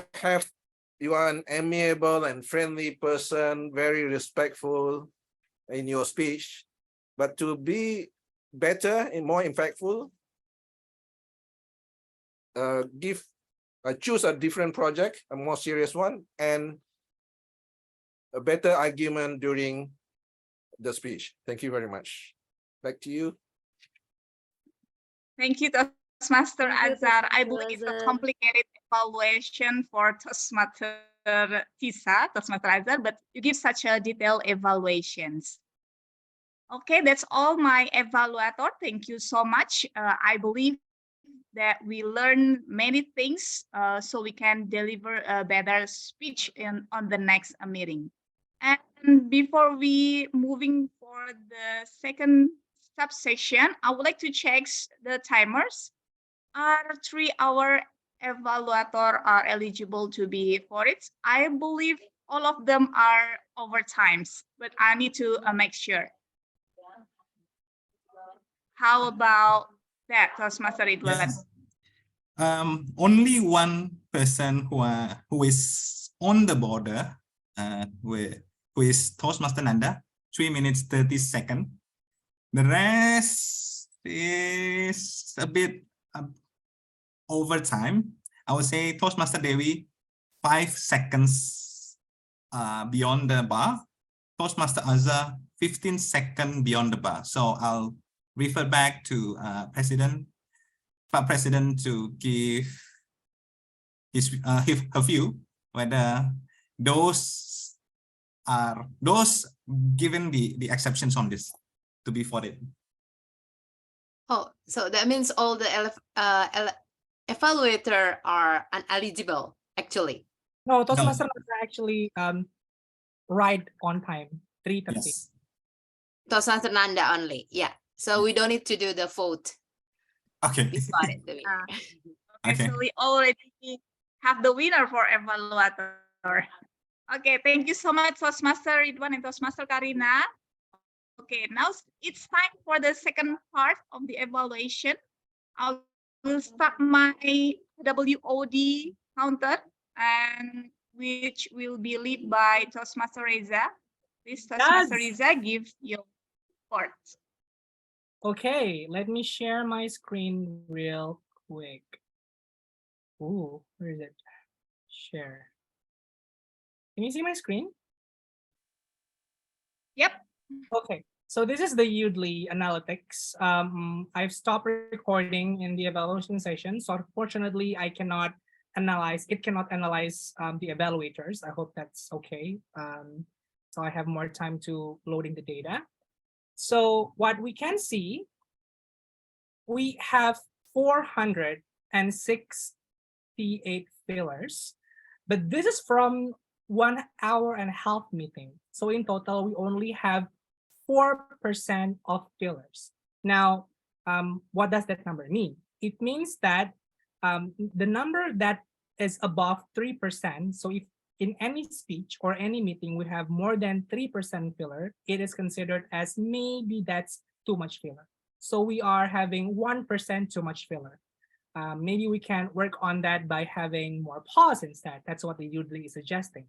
are an amiable and friendly person, very respectful in your speech, but to be better and more impactful, choose a different project, a more serious one, and a better argument during the speech. Thank you very much. Back to you. Thank you, Toastmaster Thank you, Azhar. I Toastmaster believe it's a Azhar. complicated evaluation for Toastmaster Toastmaster Azhar, but you give such a detailed evaluations. Okay, that's all my evaluator. Thank you so much. I believe that we learn many things so we can deliver a better speech on the next meeting. And before we moving for the second subsection, I would like to check the timers. Are 3-hour evaluator are eligible to be for it? I believe all of them are overtimes, but I need to make sure. How about that, Toastmaster Ridwan? Yes. Only one person who is on the border, who is Toastmaster Nanda, 3 minutes 30 seconds. The rest is a bit over time. I would say Toastmaster Dewi, 5 seconds beyond the bar. Toastmaster Azhar, 15 seconds beyond the bar. So I'll refer back to President to give her view whether those given the exceptions on this to be for it. Oh, so that means all the evaluator are ineligible, actually. No, Toastmaster are actually right on time, 3:30. Yes. Toastmaster Nanda only, yeah. So we don't need to do the vote. Okay. We got it. Okay, so we already have the winner for evaluator. Okay, thank you so much, Toastmaster Ridwan and Toastmaster Karina. Okay, now it's time for the second part of the evaluation. I will start my WOD counter, and which will be led by Toastmaster Reza. Please, Toastmaster Reza, give your report. Okay, let me share my screen real quick. Ooh, where is it? Share. Can you see my screen? Yep. Okay, so this is the Udly analytics. I've stopped recording in the evaluation session, so unfortunately I cannot analyze, it cannot analyze the evaluators. I hope that's okay. So I have more time to loading the data. So what we can see, we have 468 fillers, but this is from 1 hour and a half meeting. So in total, we only have 4% of fillers. Now, what does that number mean? It means that the number that is above 3%, so if in any speech or any meeting we have more than 3% filler, it is considered as maybe that's too much filler. So we are having 1% too much filler. Maybe we can work on that by having more pause instead. That's what the Udly is suggesting.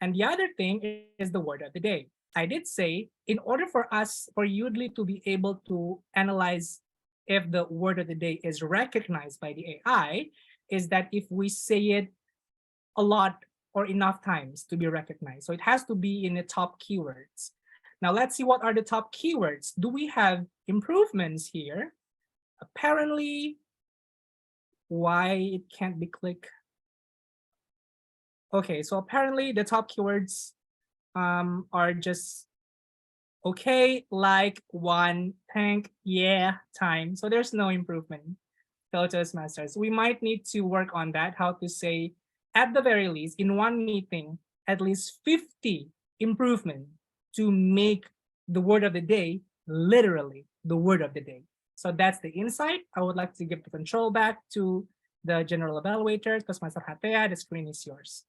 And the other thing is the word of the day. I did say, in order for Udly to be able to analyze if the word of the day is recognized by the AI, is that if we say it a lot or enough times to be recognized. So it has to be in the top keywords. Now let's see what are the top keywords. Do we have improvements here? Apparently, why it can't be clicked? Okay, so apparently the top keywords are just okay, like, one, thank, yeah, time. So there's no improvement, fellow Toastmasters. We might need to work on that, how to say, at the very least, in one meeting, at least 50 improvement to make the word of the day literally the word of the day. So that's the insight. I would like to give the control back to the general evaluator, Toastmaster Hatea. The screen is yours.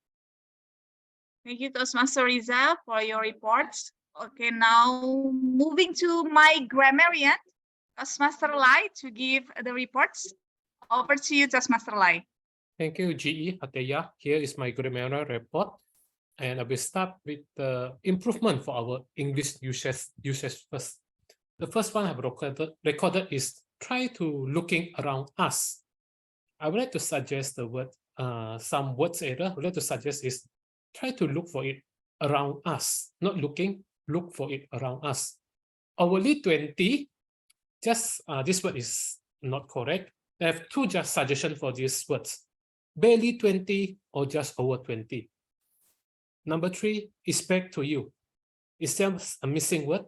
Thank you, Toastmaster Riza, for your reports. Okay, now moving to my grammarian, Toastmaster Lai, to give the reports. Over to you, Toastmaster Lai. Thank you, GE Hateya. Here is my grammar report. And I will start with the improvement for our English usage first. The first one I have recorded is try to looking around us. I would like to suggest the word, some words error. I would like to suggest is try to look for it around us, not looking, look for it around us. Hourly 20, just this word is not correct. I have two just suggestions for these words, barely 20 or just over 20. Number 3 is back to you. Is there a missing word?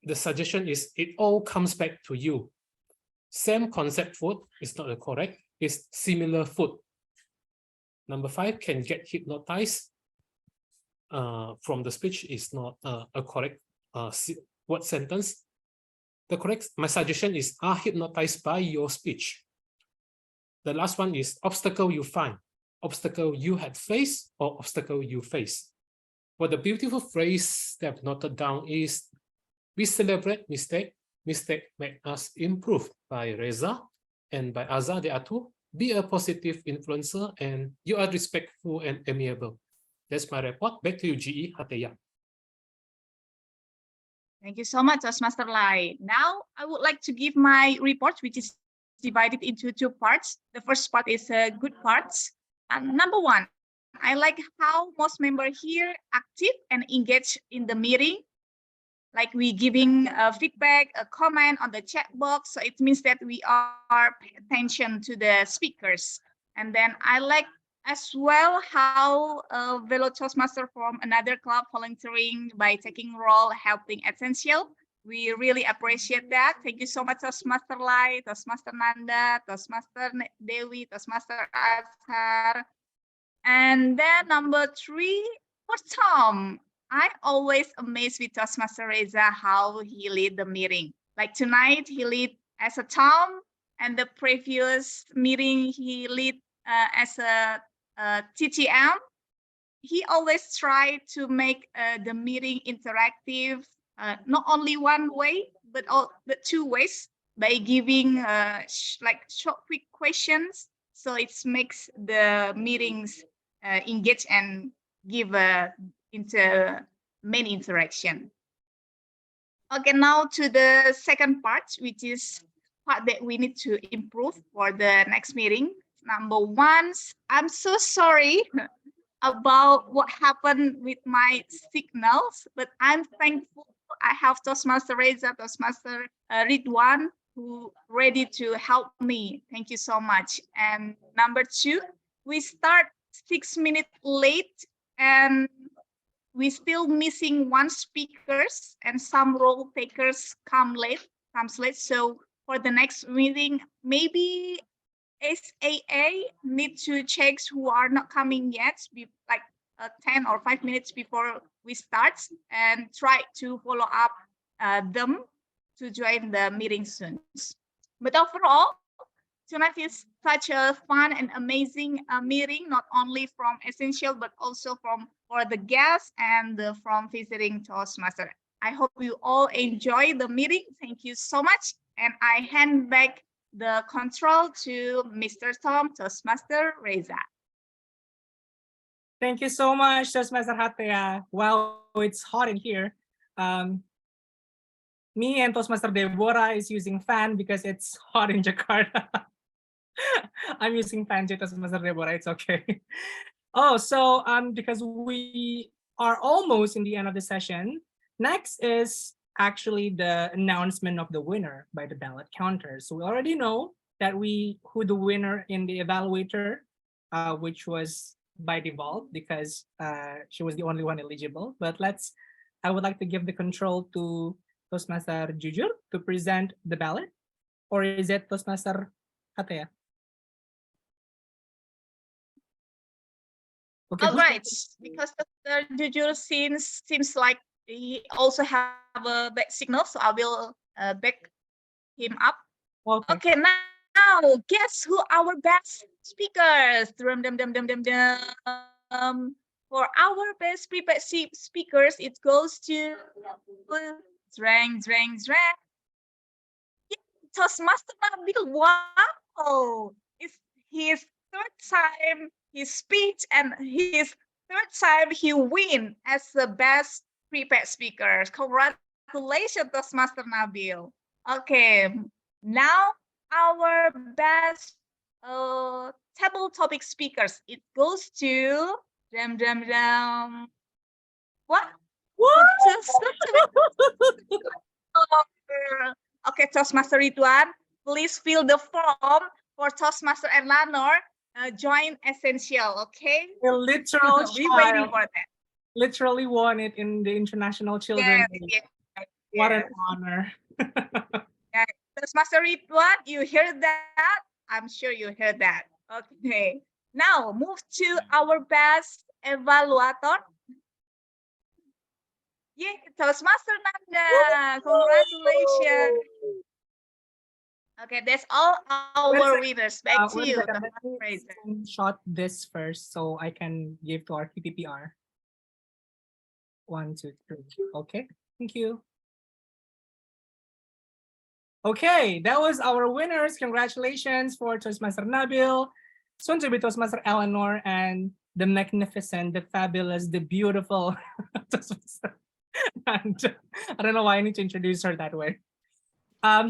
The suggestion is it all comes back to you. Same concept food is not correct, it's similar food. Number 5, can get hypnotized from the speech is not a correct word sentence. The correct, my suggestion is are hypnotized by your speech. The last one is obstacle you find. Obstacle you had faced or obstacle you face. What the beautiful phrase that I've noted down is, we celebrate mistake, mistake make us improve, by Reza, and by Azza, there are two. Be a positive influencer and you are respectful and amiable. That's my report. Back to you, GE Hateya. Thank you so much, Toastmaster Lai. Now, I would like to give my report, which is divided into 2 parts. The first part is good parts. Number 1, I like how most members here active and engaged in the meeting. Like we giving feedback, a comment on the chat box. So it means that we are paying attention to the speakers. And then I like as well how fellow Toastmaster from another club volunteering by taking role, helping essential. We really appreciate that. Thank you so much, Toastmaster Lai, Toastmaster Nanda, Toastmaster Dewi, Toastmaster Azhar. And then number 3, for Tom. I always amazed with Toastmaster Reza how he lead the meeting. Like tonight, he lead as a Tom, and the previous meeting he lead as a TTM. He always try to make the meeting interactive, not only one way, but 2 ways, by giving like short, quick questions. So it makes the meetings engage and give into many interaction. Okay, now to the second part, which is part that we need to improve for the next meeting. Number 1, I'm so sorry about what happened with my signals, but I'm thankful I have Toastmaster Reza, Toastmaster Ridwan, who ready to help me. Thank you so much. And number 2, we start 6 minutes late and we still missing 1 speakers and some role takers comes late. So for the next meeting, maybe SAA need to check who are not coming yet, like 10 or 5 minutes before we start, and try to follow up them to join the meeting soon. But overall, tonight is such a fun and amazing meeting, not only from Essential, but also for the guests and from visiting Toastmaster. I hope you all enjoy the meeting. Thank you so much. And I hand back the control to Mr. Tom, Toastmaster Reza. Thank you so much, Toastmaster Hatea. Wow, it's hot in here. Um, me and Toastmaster Deborah is using fan because it's hot in Jakarta. I'm using fan too, Toastmaster Deborah. It's okay. Oh, so because we are almost in the end of the session, next is actually the announcement of the winner by the ballot counters. So we already know that who the winner in the evaluator, which was by default because she was the only one eligible. But I would like to give the control to Toastmaster Jujur to present the ballot, or is it Toastmaster Hatea? Okay, All right, because the Jujur seems like he also have a back signal, so I will back him up. Okay, now guess who our best speakers? Drum, dum, dum, dum, dum, dum. For our best prepared speakers, it goes to Drang, Drang, Drang. Toastmaster Nabil, wow! It's his third time his speech and his third time he win as the best prepared speaker. Congratulations, Toastmaster Nabil. Okay, now our best table topic speakers. It goes to dum dum dum. What? Okay, Toastmaster Ridwan, please fill the form for Toastmaster Erlanor. Join Essential, okay? A literal We're waiting child for that. literally won it in the International Children's Day. What an honor. Yeah. Toastmaster Ridwan, you heard that? I'm sure you heard that. Okay. Now move to our best evaluator. Yeah, Toastmaster Nanda. Congratulations. Okay, that's all our winners. Back to Wait a you. second, let me screenshot this first so I can give to our PPPR. 1, 2, 3. Okay, thank you. Okay, that was our winners. Congratulations for Toastmaster Nabil, soon to be Toastmaster Eleanor, and the magnificent, the fabulous, the beautiful Toastmaster. And I don't know why I need to introduce her that way.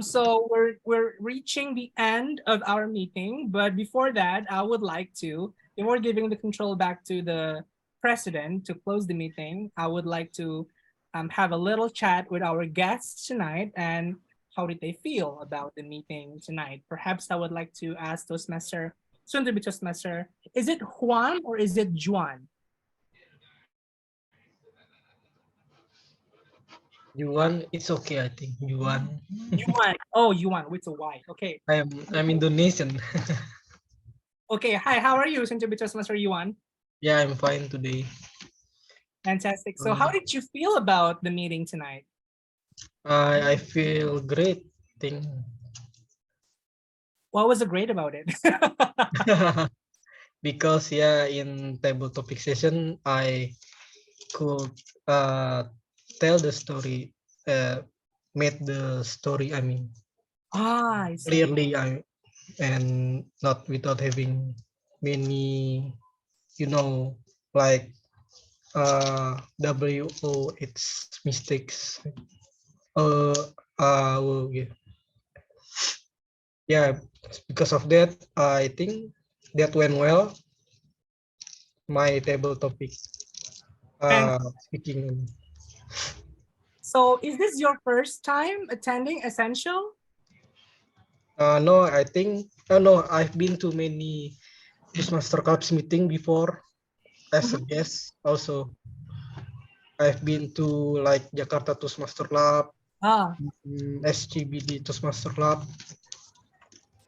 So we're reaching the end of our meeting, but before that, I would like to, before giving the control back to the president to close the meeting, I would like to have a little chat with our guests tonight and how did they feel about the meeting tonight. Perhaps I would like to ask Toastmaster, soon to be Toastmaster, is it Juan or is it Juan? Yuan, it's okay, I think. Yuan. Yuan. Oh, Yuan with a Y. Okay. I'm Indonesian. Okay. Hi, how are you, soon to be Toastmaster Yuan? Yeah, I'm fine today. Fantastic. So how did you feel about the meeting tonight? I feel great. Thing. What was so great about it? Because yeah, in table topic session, I could tell the story, made the story. I mean, I see. clearly, and not without having many, like WO its mistakes. Yeah. Yeah, because of that, I think that went well. My table topic speaking. So is this your first time attending Essential? No, I think no, I've been to many Toastmaster Clubs meeting before as a guest. Also, I've been to like Jakarta Toastmaster Club, SCBD Toastmaster Club,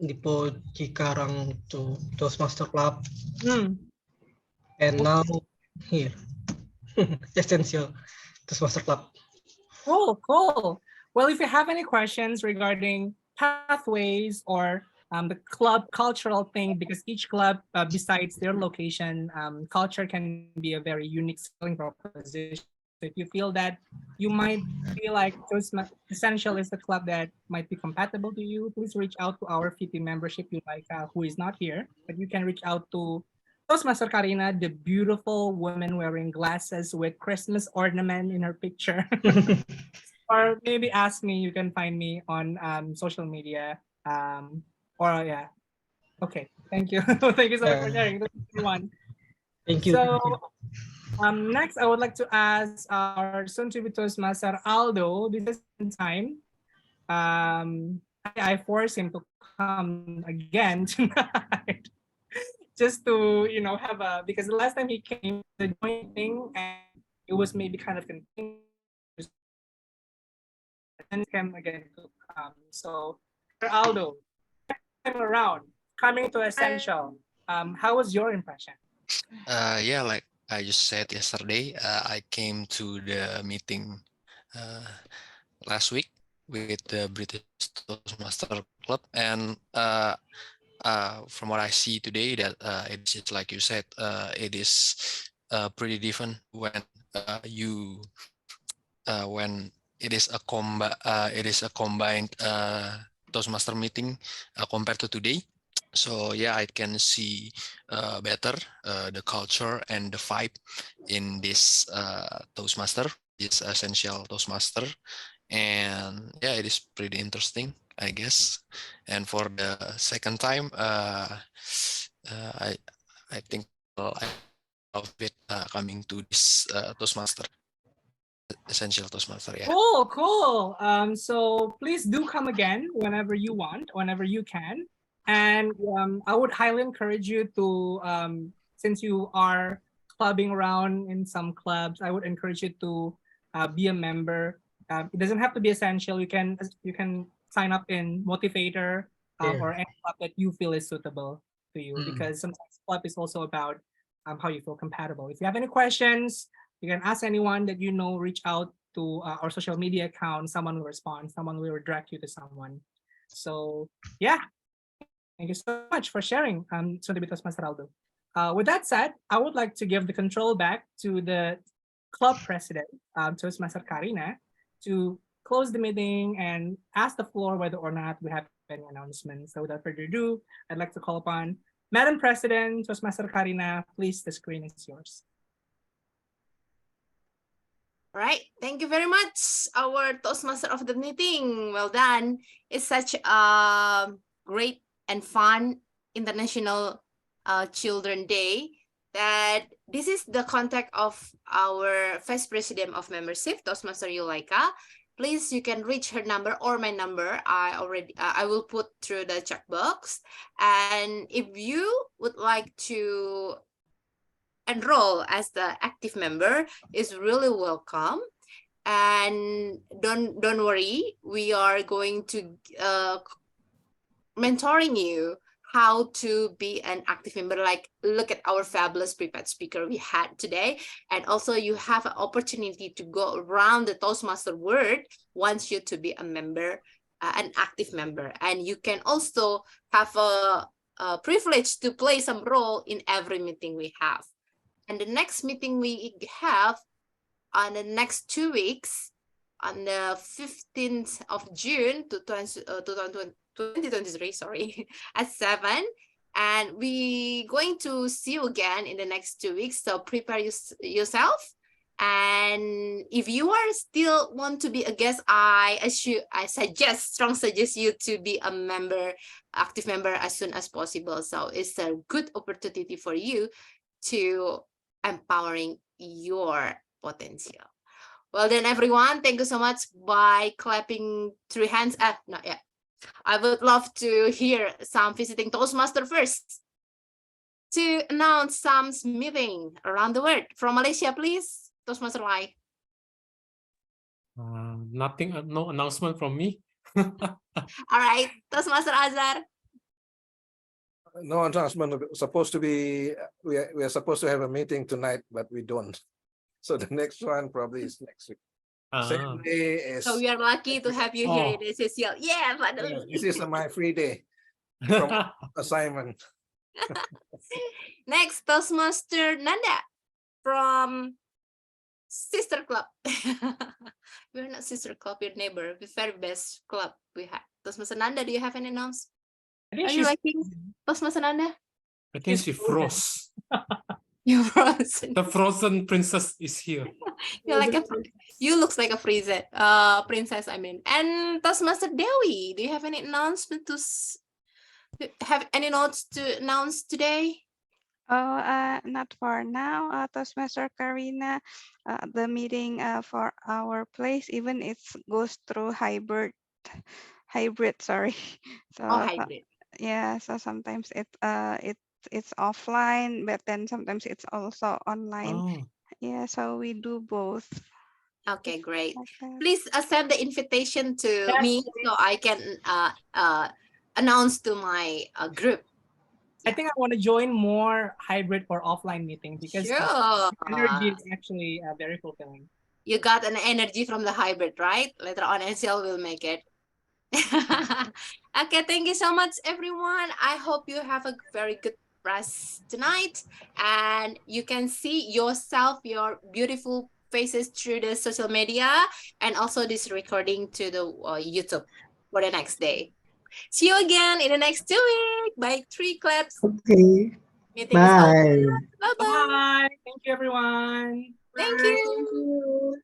Dipo Cikarang to Toastmaster Club, and now here Essential Toastmaster Club. Cool. Well, if you have any questions regarding pathways or the club cultural thing, because each club, besides their location, culture can be a very unique selling proposition. So if you feel that you might feel like Essential is the club that might be compatible to you, please reach out to our VP membership you like, who is not here, but you can reach out to Toastmaster Karina, the beautiful woman wearing glasses with Christmas ornament in her picture. Or maybe ask me, you can find me on social media. Or yeah. Okay, thank you. Thank you so much for sharing. That's everyone. Thank you. So next, I would like to ask our soon-to-be Toastmaster Aldo. This is the time. I forced him to come again tonight, just to have a, because the last time he came, the joint thing, and it was maybe kind of confusing. And came again to come. So, Aldo, time around coming to Essential. How was your impression? Yeah, like I just said yesterday, I came to the meeting uh, last week with the British Toastmaster Club, and from what I see today, that it's just like you said, it is pretty different when it is a combined Toastmaster meeting compared to today. So yeah, I can see better the culture and the vibe in this Toastmaster, this essential Toastmaster, and yeah, it is pretty interesting, I guess. And for the second time, I think I love it coming to this Toastmaster, essential Toastmaster. Yeah. Cool, cool. So please do come again whenever you want, whenever you can. And I would highly encourage you to, since you are clubbing around in some clubs, I would encourage you to be a member. It doesn't have to be essential. You can sign up in Motivator or any club that you feel is suitable to you, because sometimes club is also about how you feel compatible. If you have any questions, you can ask anyone that you know, reach out to our social media account. Someone will respond, someone will direct you to someone. So yeah, thank you so much for sharing, Sundabitos Masaraldo. With that said, I would like to give the control back to the club president, Toastmaster Karina, to close the meeting and ask the floor whether or not we have any announcements. So without further ado, I'd like to call upon Madam President, Toastmaster Karina. Please, the screen is yours. All right, thank you very much, our Toastmaster of the meeting. Well done. It's such a great and fun International Children Day that this is the contact of our Vice President of Membership, Toastmaster Yulaika. Please, you can reach her number or my number. I will put through the chat box. And if you would like to enroll as the active member, is really welcome. And don't worry, we are going to mentoring you how to be an active member. Like, look at our fabulous prepared speaker we had today. And also you have an opportunity to go around the Toastmaster world once you to be a member, an active member. And you can also have a privilege to play some role in every meeting we have. And the next meeting we have on the next 2 weeks, on the 15th of June 2023, sorry, at 7. And we going to see you again in the next 2 weeks. So prepare yourself. And if you are still want to be a guest, I strongly suggest you to be a member, active member as soon as possible. So it's a good opportunity for you to empowering your potential. Well then, everyone, thank you so much by clapping 3 hands. Not yet. I would love to hear some visiting Toastmaster first to announce some meeting around the world. From Malaysia, please, Toastmaster Lai. Nothing, no announcement from me. All right, Toastmaster Azhar. No announcement. Supposed to be, we are supposed to have a meeting tonight, but we don't. So the next one probably is next week. Saturday is. So we are lucky to have you here in SSL. Yeah, finally. This is my free day from assignment. Next, Toastmaster Nanda from Sister Club. We're not Sister Club, your neighbor. The very best club we have. Toastmaster Nanda, do you have any announcements? Are you liking Toastmaster Nanda? I think she froze. You're frozen. The frozen princess is here. You're like you looks like a princess. I mean, and Toastmaster Dewi, do you have any announcement have any notes to announce today? Not for now, Toastmaster Karina. The meeting for our place, even it goes through hybrid. Sorry. So, Hybrid. yeah, so sometimes it's offline, but then sometimes it's also online. Oh. Yeah, so we do both. Okay, great. Like that. Please send the invitation to Yes, me so I can announce to my group. I think I want to join more hybrid or offline meeting because Sure. energy is actually very fulfilling. You got an energy from the hybrid, right? Later on, NCL will make it. Okay, thank you so much, everyone. I hope you have a very good rest tonight, and you can see yourself, your beautiful faces through the social media, and also this recording to the YouTube for the next day. See you again in the next 2 weeks. By 3 claps. Okay. Meeting is over. Bye. Bye-bye. Bye. Thank you, everyone. Thank Bye. you. Thank you.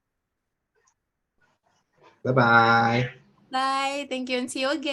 Bye bye. Bye. Thank you and see you again.